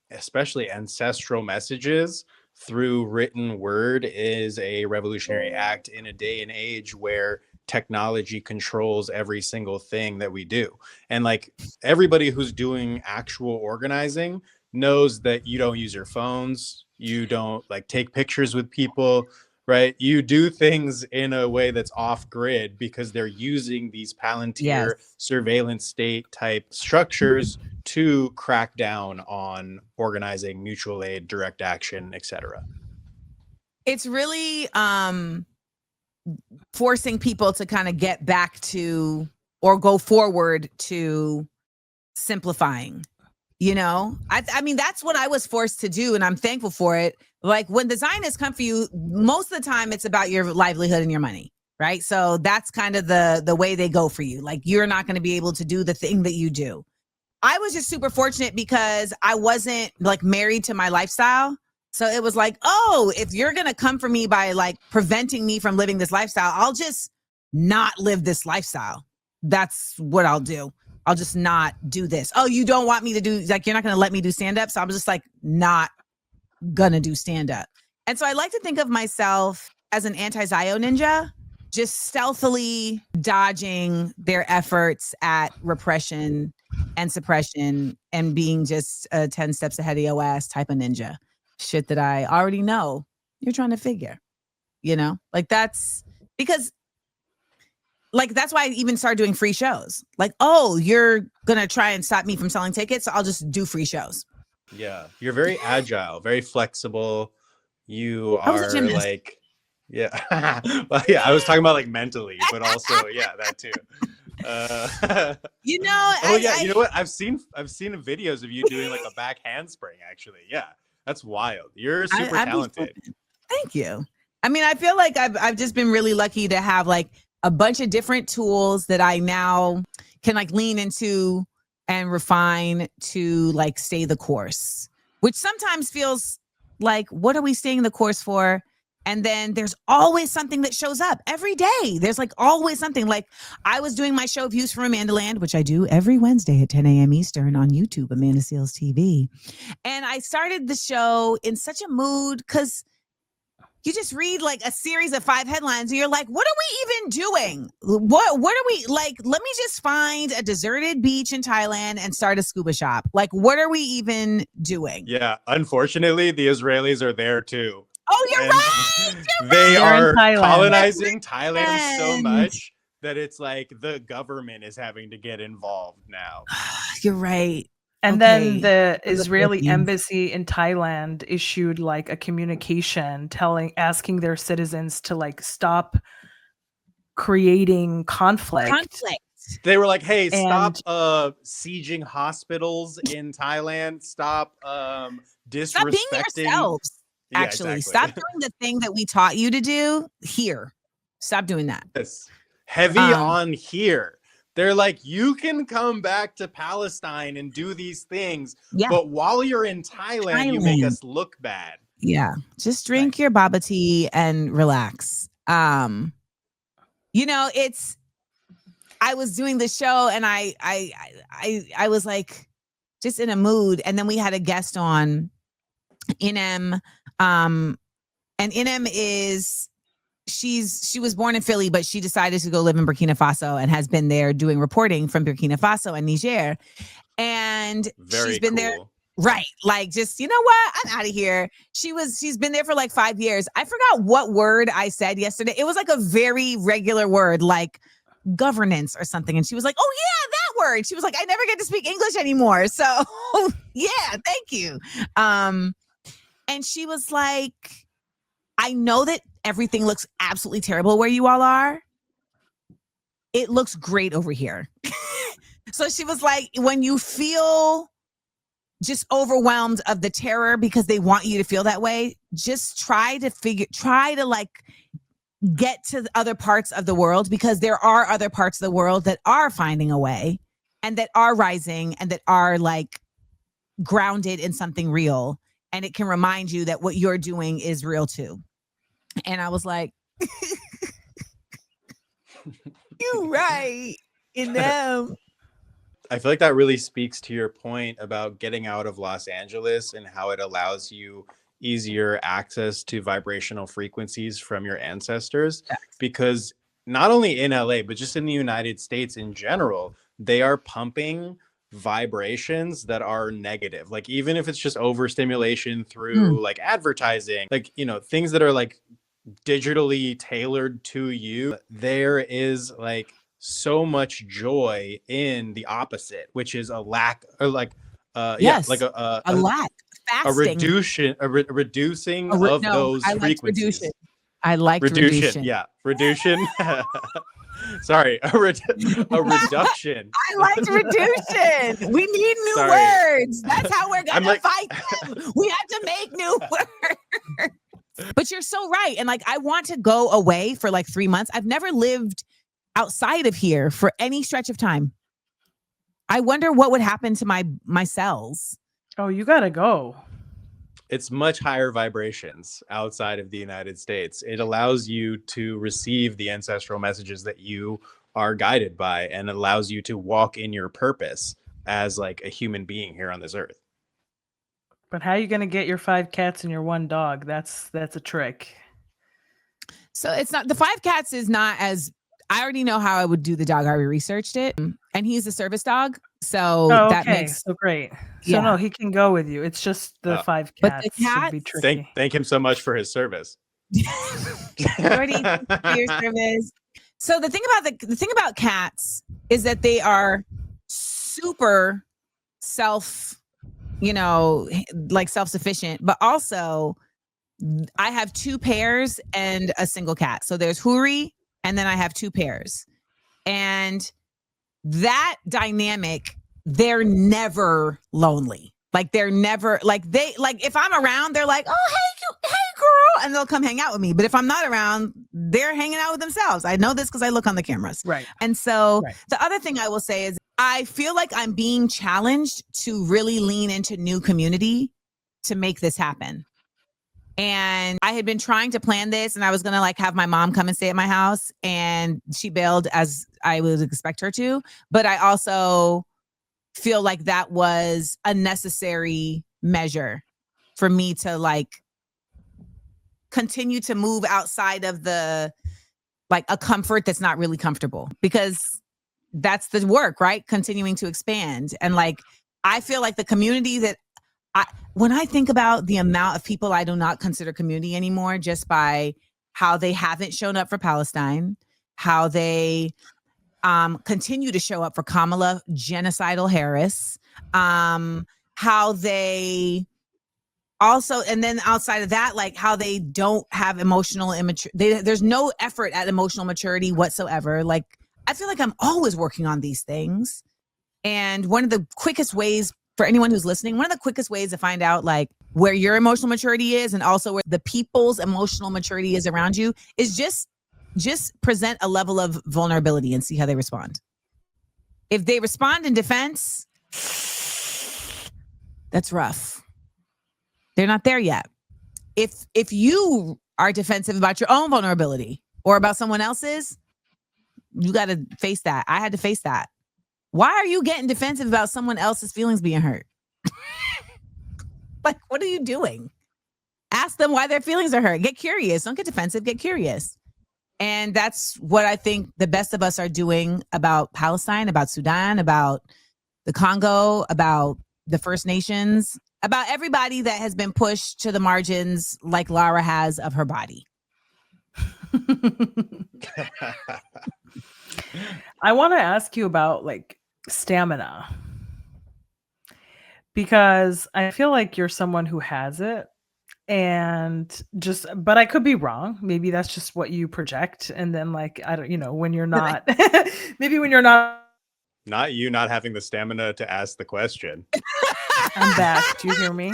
especially ancestral messages through written word, is a revolutionary act in a day and age where technology controls every single thing that we do. And like everybody who's doing actual organizing knows that you don't use your phones, you don't like take pictures with people, right? You do things in a way that's off grid because they're using these Palantir Yes. surveillance state type structures to crack down on organizing, mutual aid, direct action, etc. It's really forcing people to kind of get back to or go forward to simplifying. You know, I mean, that's what I was forced to do, and I'm thankful for it. Like when the Zionists come for you, most of the time it's about your livelihood and your money, right? So that's kind of the way they go for you. Like you're not going to be able to do the thing that you do. I was just super fortunate because I wasn't like married to my lifestyle. So it was like, oh, if you're going to come for me by like preventing me from living this lifestyle, I'll just not live this lifestyle. That's what I'll do. I'll just not do this. Oh, you don't want me to do, like, you're not going to let me do stand up. So I'm just like, not going to do stand up. And so I like to think of myself as an anti-Zio ninja, just stealthily dodging their efforts at repression and suppression and being just a 10 steps ahead of your ass type of ninja. Shit that I already know you're trying to figure, you know, like that's because like, that's why I even started doing free shows. Like, oh, you're going to try and stop me from selling tickets. So I'll just do free shows. Yeah. You're very agile, very flexible. You I was a are gymnast. like, yeah. Well, yeah, I was talking about like mentally, but also, yeah, that too. You know, You know what? I've seen videos of you doing like a back handspring, actually. Yeah. That's wild. You're super talented. Thank you. I mean, I feel like I've just been really lucky to have like a bunch of different tools that I now can like lean into and refine to like stay the course, which sometimes feels Like, what are we staying the course for? And then there's always something that shows up every day. There's like always something. Like, I was doing my show Views from Amanda Land, which I do every Wednesday at 10 a.m. Eastern on YouTube, Amanda Seales TV. And I started the show in such a mood because you just read like a series of 5 headlines and you're like, what are we even doing? What are we like? Let me just find a deserted beach in Thailand and start a scuba shop. Like, what are we even doing? Yeah, unfortunately, the Israelis are there too. Oh, you're And right. They They're in are Thailand. colonizing Thailand so And- much that it's like the government is having to get involved now. You're right. And Okay. then the For the Israeli Philippines. embassy in Thailand issued like a communication asking their citizens to like stop creating conflict. They were like, hey, And- stop sieging hospitals in Thailand. Stop disrespecting. Stop being yourselves. Yeah, Actually, exactly. stop doing the thing that we taught you to do here. Stop doing that. Yes. Heavy on here. They're like, you can come back to Palestine and do these things, Yeah. but while you're in Thailand, you make Thailand. us look bad. Yeah. Just drink your baba tea and relax. You know, I was doing the show and I was like just in a mood. And then we had a guest on, Inem. And Inem she was born in Philly, but she decided to go live in Burkina Faso and has been there doing reporting from Burkina Faso and Niger. And Very she's been cool. there. Right. Like, just, you know what? I'm out of here. She's been there for like 5 years. I forgot what word I said yesterday. It was like a very regular word, like governance or something. And she was like, oh yeah, that word. She was like, I never get to speak English anymore. So yeah, thank you. And she was like, I know that everything looks absolutely terrible where you all are. It looks great over here. So she was like, when you feel just overwhelmed of the terror because they want you to feel that way, just try to like get to the other parts of the world, because there are other parts of the world that are finding a way and that are rising and that are like grounded in something real. And it can remind you that what you're doing is real too. And I was like, you're right. In them. I feel like that really speaks to your point about getting out of Los Angeles and how it allows you easier access to vibrational frequencies from your ancestors. Because not only in LA, but just in the United States in general, they are pumping vibrations that are negative. Like, even if it's just overstimulation through like advertising, like, you know, things that are like digitally tailored to you, there is like so much joy in the opposite, which is a lack, or like Yes, like a lack, fasting, reducing of those I like frequencies. reduction. I like reduction. Yeah, reduction. Sorry, a reduction. I liked reduction. We need new words. That's how we're gonna fight them. We have to make new words. But you're so right. And like, I want to go away for like 3 months. I've never lived outside of here for any stretch of time. I wonder what would happen to my cells. Oh, you gotta go. It's much higher vibrations outside of the United States. It allows you to receive the ancestral messages that you are guided by, and it allows you to walk in your purpose as like a human being here on this earth. But how are you gonna get your 5 cats and your 1 dog? That's a trick. So it's not, the 5 cats is not as, I already know how I would do the dog. I already researched it, and he's a service dog. So that makes so great. So no, he can go with you. It's just the 5 but cats the would be tricky. Thank him so much for his service. Already your service. So the thing about cats is that they are super self-sufficient, but also I have 2 pairs and a single cat. So there's Huri, and then I have 2 pairs. And that dynamic, they're never lonely. Like, they're never if I'm around, they're like, oh, hey girl, and they'll come hang out with me. But if I'm not around, they're hanging out with themselves. I know this because I look on the cameras. Right. And so the other thing I will say is I feel like I'm being challenged to really lean into new community to make this happen. And I had been trying to plan this, and I was going to like have my mom come and stay at my house, and she bailed as I would expect her to. But I also feel like that was a necessary measure for me to like continue to move outside of the like a comfort that's not really comfortable, because that's the work, right? Continuing to expand. And like, I feel like the community that when I think about the amount of people I do not consider community anymore, just by how they haven't shown up for Palestine, how they continue to show up for Kamala genocidal Harris, how they also, and then outside of that, like how they don't have emotional immaturity. There's no effort at emotional maturity whatsoever. Like, I feel like I'm always working on these things. And one of the quickest ways for anyone who's listening, one of the quickest ways to find out like where your emotional maturity is, and also where the people's emotional maturity is around you, is just present a level of vulnerability and see how they respond. If they respond in defense, that's rough. They're not there yet. If you are defensive about your own vulnerability or about someone else's, you got to face that. I had to face that. Why are you getting defensive about someone else's feelings being hurt? Like, what are you doing? Ask them why their feelings are hurt. Get curious. Don't get defensive. Get curious. And that's what I think the best of us are doing about Palestine, about Sudan, about the Congo, about the First Nations, about everybody that has been pushed to the margins like Lara has of her body. I want to ask you about like stamina, because I feel like you're someone who has it, and but I could be wrong. Maybe that's just what you project. And then like, I don't, when you're not, maybe when you're not you not having the stamina to ask the question. I'm back. Do you hear me?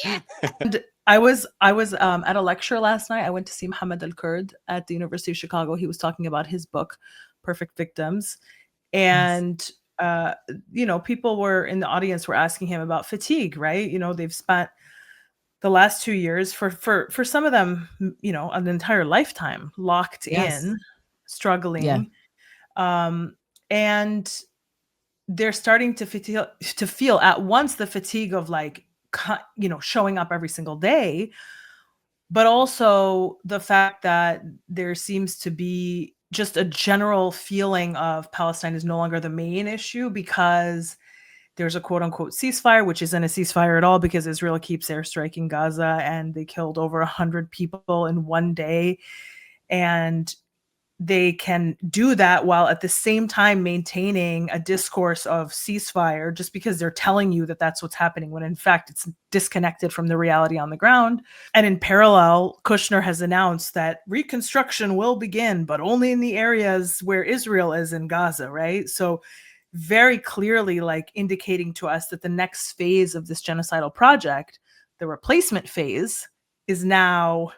Yeah. And I was at a lecture last night. I went to see Mohammed Al-Kurd at the University of Chicago. He was talking about his book, Perfect Victims. And, people were in the audience were asking him about fatigue, right? They've spent the last 2 years for some of them, an entire lifetime locked in, struggling. Yeah. And they're starting to feel at once the fatigue of like, showing up every single day, but also the fact that there seems to be just a general feeling of Palestine is no longer the main issue, because there's a quote unquote ceasefire, which isn't a ceasefire at all, because Israel keeps airstriking Gaza, and they killed over 100 people in one day. And they can do that while at the same time maintaining a discourse of ceasefire, just because they're telling you that that's what's happening, when in fact it's disconnected from the reality on the ground. And in parallel, Kushner has announced that reconstruction will begin, but only in the areas where Israel is in Gaza, right? So very clearly like indicating to us that the next phase of this genocidal project, the replacement phase, is now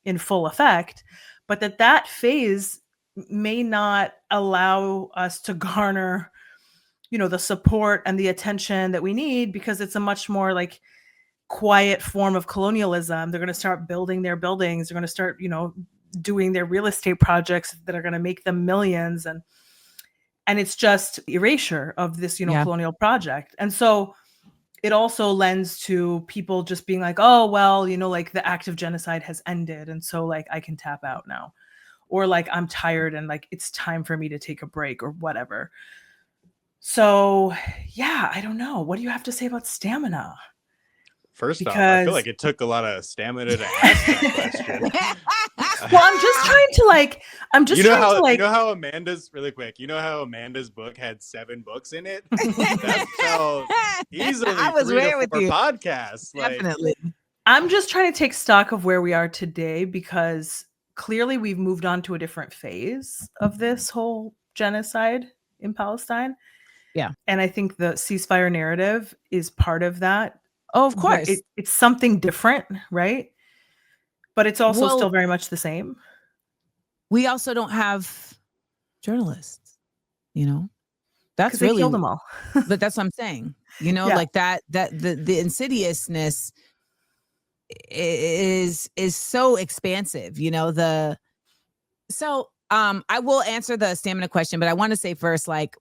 in full effect, but that phase may not allow us to garner, the support and the attention that we need, because it's a much more like quiet form of colonialism. They're going to start building their buildings. They're going to start, doing their real estate projects that are going to make them millions. And it's just erasure of this, colonial project. And so it also lends to people just being like, oh, well, like the act of genocide has ended, and so like I can tap out now. Or like, I'm tired and like, it's time for me to take a break or whatever. So yeah, I don't know. What do you have to say about stamina? First off, I feel like it took a lot of stamina to ask that question. Well, I'm just trying to you know how Amanda's really quick. You know how Amanda's book had 7 books in it? That felt easily I was 3 to 4 with you. podcasts. Definitely. I'm just trying to take stock of where we are today, because clearly we've moved on to a different phase of this whole genocide in Palestine. Yeah. And I think the ceasefire narrative is part of that. Oh, of course. It's something different, right? But it's also still very much the same. We also don't have journalists, That's really, they killed them all. But that's what I'm saying. Like that the insidiousness is so expansive, you know. I will answer the stamina question, but I want to say first, like,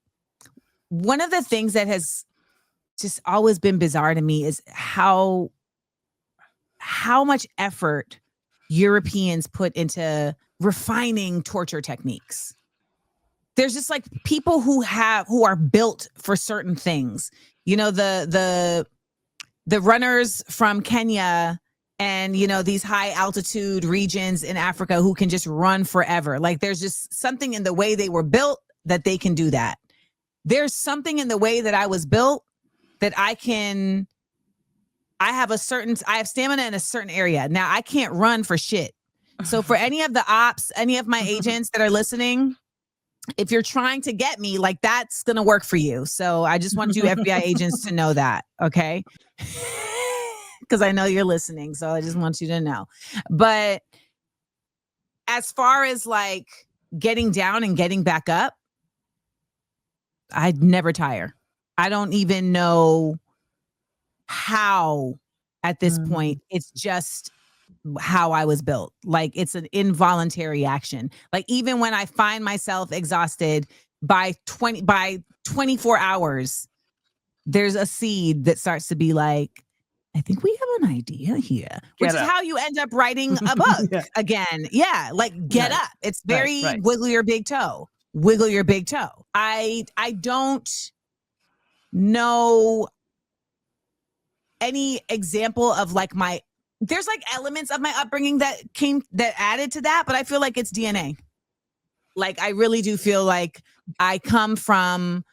one of the things that has just always been bizarre to me is how much effort Europeans put into refining torture techniques. There's just like people who are built for certain things. You know, the runners from Kenya and, you know, these high altitude regions in Africa who can just run forever. Like, there's just something in the way they were built that they can do that. There's something in the way that I was built that I have stamina in a certain area. Now, I can't run for shit. So for any of the ops, any of my agents that are listening, if you're trying to get me, like, that's going to work for you. So I just want you FBI agents to know that. Okay. Because I know you're listening. So I just want you to know. But as far as like getting down and getting back up, I'd never tire. I don't even know how at this point. It's just how I was built. Like, it's an involuntary action. Like, even when I find myself exhausted by 24 hours, there's a seed that starts to be like, I think we have an idea here, which is how you end up writing a book again. Yeah. Like, get up. It's very wiggle your big toe. Wiggle your big toe. I don't know any example of like there's like elements of my upbringing that added to that, but I feel like it's DNA. Like, I really do feel like I come from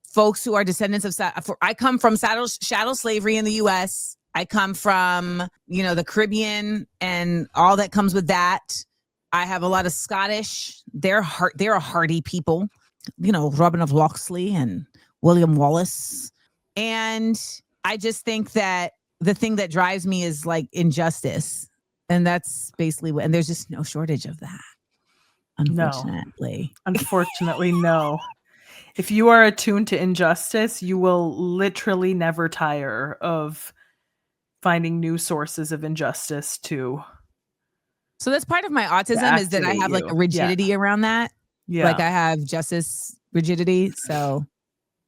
folks who are descendants of, I come from chattel slavery in the US. I come from, you know, the Caribbean and all that comes with that. I have a lot of Scottish. They're a hardy people, you know, Robin of Locksley and William Wallace. And I just think that the thing that drives me is like injustice. And that's basically and there's just no shortage of that. Unfortunately. No. Unfortunately, no. If you are attuned to injustice, you will literally never tire of finding new sources of injustice to. So that's part of my autism, is that I have like a rigidity around that. Yeah. Like, I have justice rigidity. So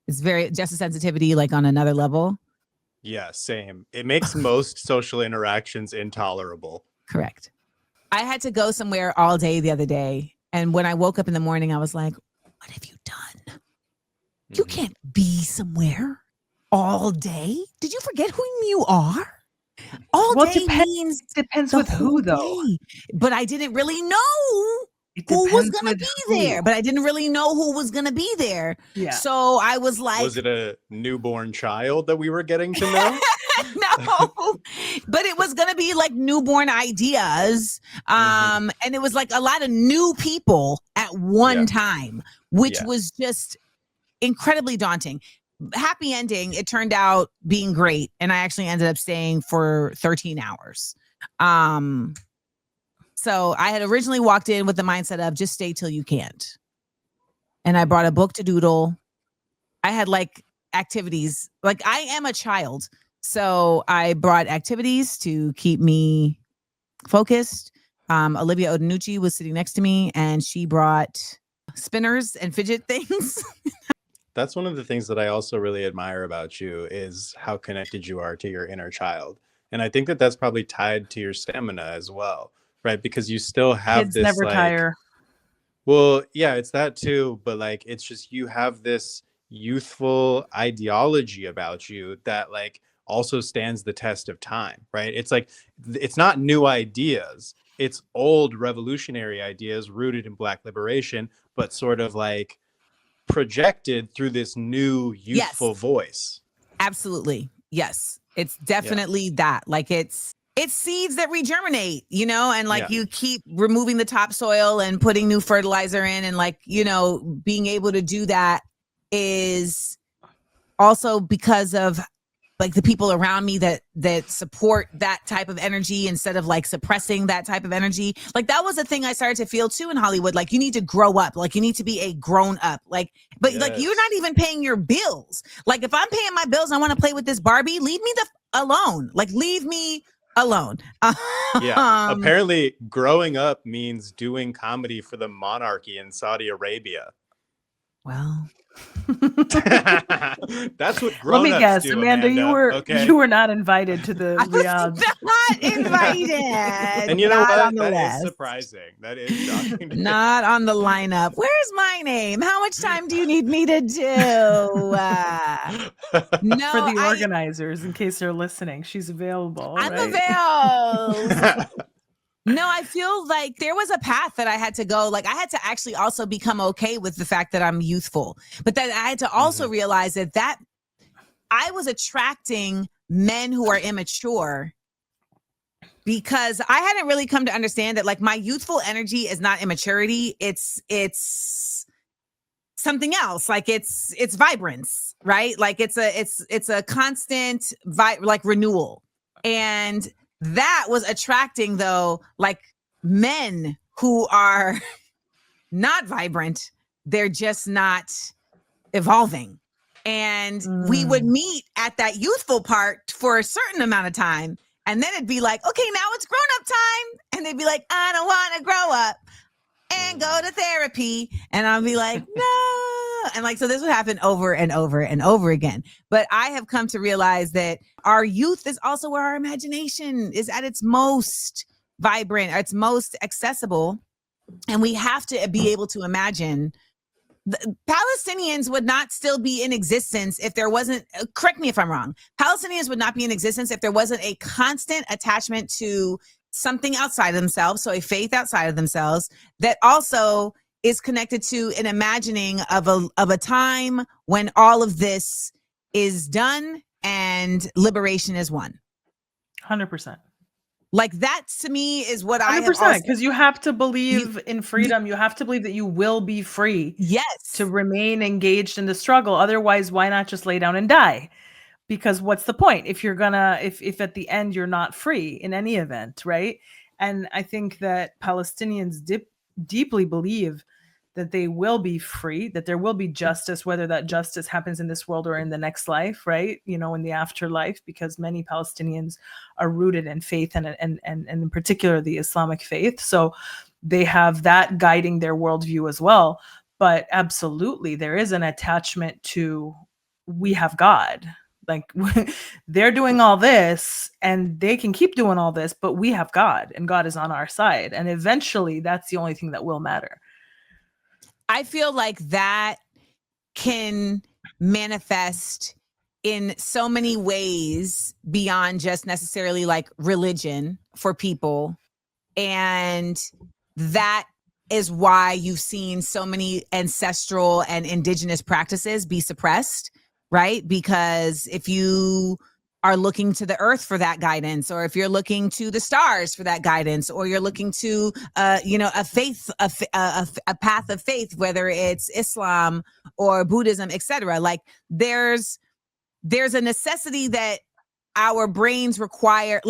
it's very justice sensitivity, like on another level. Yeah, same. It makes most social interactions intolerable. Correct. I had to go somewhere all day the other day. And when I woke up in the morning, I was like, what have you done? You can't be somewhere all day. Did you forget who you are? All day depends with who, though. Day. But I didn't really know who was going to be there. But I didn't really know who was going to be there. Yeah. So I was like, was it a newborn child that we were getting to know? No, but it was going to be like newborn ideas. And it was like a lot of new people at one time, which was just incredibly daunting. Happy ending. It turned out being great. And I actually ended up staying for 13 hours. So I had originally walked in with the mindset of just stay till you can't. And I brought a book to doodle. I had like activities, like I am a child. So I brought activities to keep me focused. Olivia Odenucci was sitting next to me and she brought spinners and fidget things. That's one of the things that I also really admire about you, is how connected you are to your inner child. And I think that that's probably tied to your stamina as well, right? Because you still have Kids this never tire. Well, yeah, it's that too. But like, it's just, you have this youthful ideology about you that like also stands the test of time, right? It's like, it's not new ideas. It's old revolutionary ideas rooted in Black liberation, but sort of like projected through this new youthful voice. Absolutely. Yes. It's definitely that. Like, it's seeds that regerminate, you know, and like you keep removing the topsoil and putting new fertilizer in, and like, you know, being able to do that is also because of like the people around me that support that type of energy instead of like suppressing that type of energy. Like, that was a thing I started to feel too in Hollywood. Like, you need to grow up. Like, you need to be a grown up. Like, but like, you're not even paying your bills. Like, if I'm paying my bills and I want to play with this Barbie, leave me the alone. Like, leave me alone. Yeah. Apparently, growing up means doing comedy for the monarchy in Saudi Arabia. Well, That's what Let grown-ups me guess, do, Amanda, okay? you were not invited to the I was Riyadh. not invited. And you know Not what? on the That is list. surprising. That is shocking. To Not on the lineup. Where's my name? How much time do you need me to do? No, For the organizers, in case they're listening, she's available. I'm right? available. No, I feel like there was a path that I had to go. Like, I had to actually also become okay with the fact that I'm youthful, but then I had to also realize that I was attracting men who are immature because I hadn't really come to understand that, like, my youthful energy is not immaturity. It's something else. Like, it's vibrance, right? Like, it's a constant like renewal. And that was attracting, though, like, men who are not vibrant. They're just not evolving. And we would meet at that youthful part for a certain amount of time. And then it'd be like, okay, now it's grown-up time. And they'd be like, I don't want to grow up and go to therapy. And I'll be like, no. And like, so this would happen over and over and over again. But I have come to realize that our youth is also where our imagination is at its most vibrant, its most accessible. And we have to be able to imagine. The Palestinians would not still be in existence if there wasn't, correct me if I'm wrong, Palestinians would not be in existence if there wasn't a constant attachment to something outside of themselves, so a faith outside of themselves that also is connected to an imagining of a time when all of this is done and liberation is won. 100%. Like, that to me is what 100%, because you have to believe in freedom. You have to believe that you will be free. Yes. To remain engaged in the struggle. Otherwise, why not just lay down and die? Because what's the point if you're gonna if at the end you're not free in any event, right? And I think that Palestinians deeply believe that they will be free, that there will be justice, whether that justice happens in this world or in the next life, right? You know, in the afterlife, because many Palestinians are rooted in faith and in particular the Islamic faith. So they have that guiding their worldview as well. But absolutely, there is an attachment to, we have God. Like, they're doing all this and they can keep doing all this, but we have God and God is on our side. And eventually that's the only thing that will matter. I feel like that can manifest in so many ways beyond just necessarily like religion for people. And that is why you've seen so many ancestral and indigenous practices be suppressed, right? Because if you are looking to the earth for that guidance, or if you're looking to the stars for that guidance, or you're looking to, a faith, a path of faith, whether it's Islam or Buddhism, etc. Like, there's a necessity that our brains require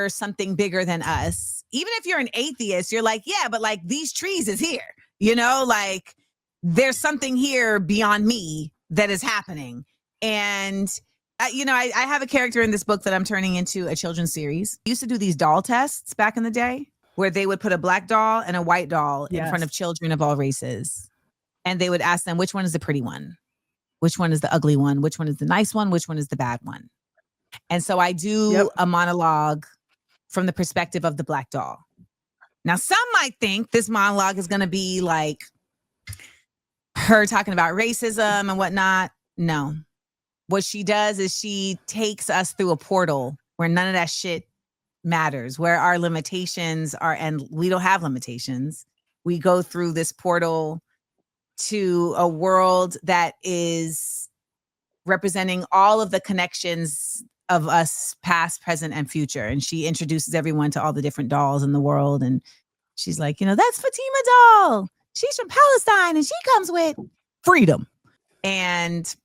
something bigger than us. Even if you're an atheist, you're like, yeah, but like, these trees is here, like, there's something here beyond me that is happening. And I have a character in this book that I'm turning into a children's series. I used to do these doll tests back in the day where they would put a black doll and a white doll in front of children of all races. And they would ask them, which one is the pretty one? Which one is the ugly one? Which one is the nice one? Which one is the bad one? And so I do a monologue from the perspective of the black doll. Now, some might think this monologue is going to be like her talking about racism and whatnot. No. What she does is she takes us through a portal where none of that shit matters, where our limitations are, and we don't have limitations. We go through this portal to a world that is representing all of the connections of us, past, present, and future. And she introduces everyone to all the different dolls in the world. And she's like, that's Fatima doll. She's from Palestine and she comes with freedom. And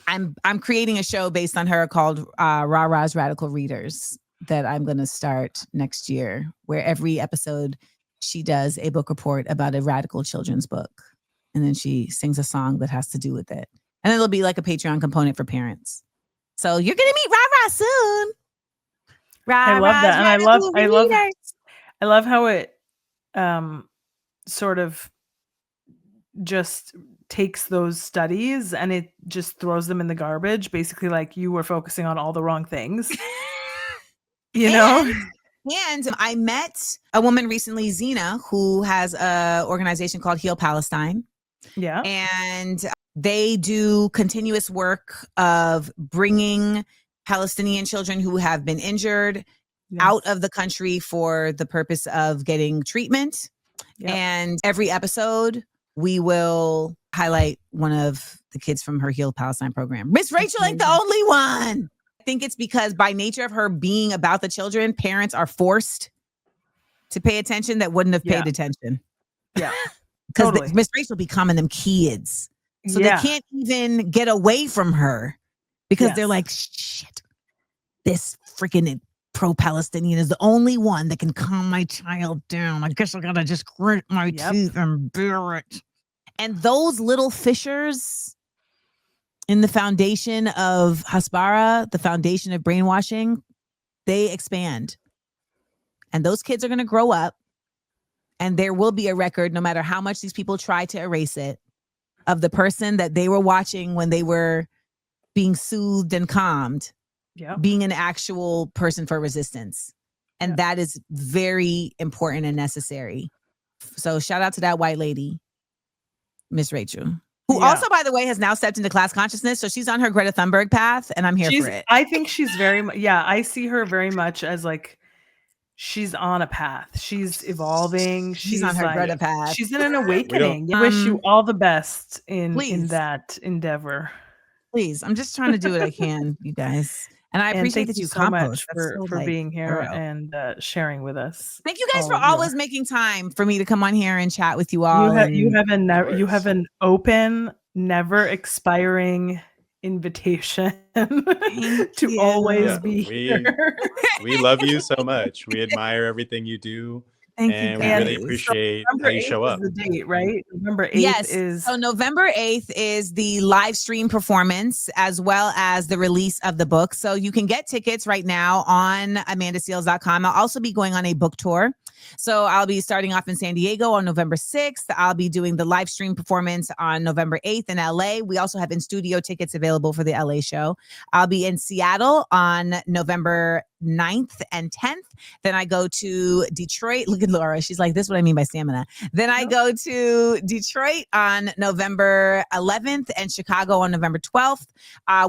I'm creating a show based on her called Rara's Radical Readers that I'm going to start next year, where every episode she does a book report about a radical children's book. And then she sings a song that has to do with it. And it'll be like a Patreon component for parents. So you're gonna meet Rara soon. I love that, and I love how it sort of just takes those studies and it just throws them in the garbage. Basically, like, you were focusing on all the wrong things. You know? And I met a woman recently, Zena, who has an organization called Heal Palestine. Yeah. And they do continuous work of bringing Palestinian children who have been injured out of the country for the purpose of getting treatment. Yep. And every episode, we will highlight one of the kids from her Heal Palestine program. Miss Rachel ain't the only one. I think it's because by nature of her being about the children, parents are forced to pay attention that wouldn't have paid attention. Yeah. Because Miss Rachel be calming them kids. So they can't even get away from her because they're like, shit, this freaking pro-Palestinian is the only one that can calm my child down. I guess I gotta just grit my teeth and bear it. And those little fissures in the foundation of Hasbara, the foundation of brainwashing, they expand. And those kids are going to grow up, and there will be a record, no matter how much these people try to erase it, of the person that they were watching when they were being soothed and calmed, being an actual person for resistance. And that is very important and necessary. So shout out to that white lady, Miss Rachel, who also, by the way, has now stepped into class consciousness. So she's on her Greta Thunberg path, and I'm here for it. I think she's very much, I see her very much as like, she's on a path. She's evolving. She's on her Greta path. She's in an awakening. I wish you all the best in that endeavor. Please, I'm just trying to do what I can, you guys. And I appreciate that you so much for being here and sharing with us. Thank you guys for always making time for me to come on here and chat with you all. You have an open, never expiring invitation to always be here. We love you so much. We admire everything you do. Thank you. We really appreciate how you show up. The date, right? November 8th is. So November 8th is the live stream performance as well as the release of the book. So you can get tickets right now on amandaseals.com. I'll also be going on a book tour. So I'll be starting off in San Diego on November 6th. I'll be doing the live stream performance on November 8th in LA. We also have in-studio tickets available for the LA show. I'll be in Seattle on November 9th and 10th. Then I go to Detroit. Look at Laura. She's like, this is what I mean by stamina. Then I go to Detroit on November 11th and Chicago on November 12th.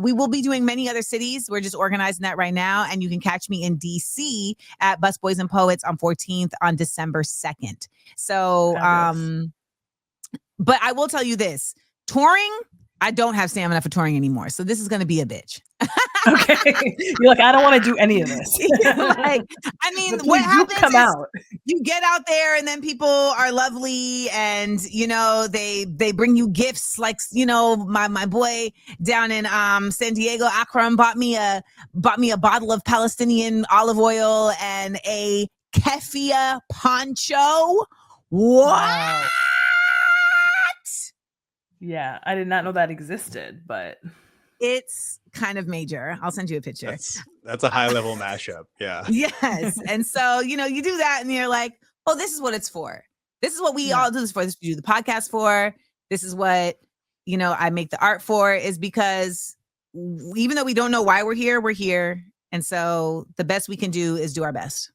We will be doing many other cities. We're just organizing that right now. And you can catch me in DC at Busboys and Poets on 14th on December 2nd. So, but I will tell you this, touring, I don't have stamina for touring anymore. So this is going to be a bitch. Okay. You're like, I don't want to do any of this. Like, I mean, what happens is you get out there and then people are lovely and, you know, they bring you gifts. Like, you know, my boy down in San Diego, Akram, bought me a bottle of Palestinian olive oil and a keffiyeh poncho. What? Wow. Yeah, I did not know that existed, but it's kind of major. I'll send you a picture. That's a high level mashup. Yeah. Yes. And so, you know, you do that and you're like, oh, this is what it's for. This is what we all do this for. This is what we do the podcast for. This is what, you know, I make the art for, is because even though we don't know why we're here, we're here. And so the best we can do is do our best.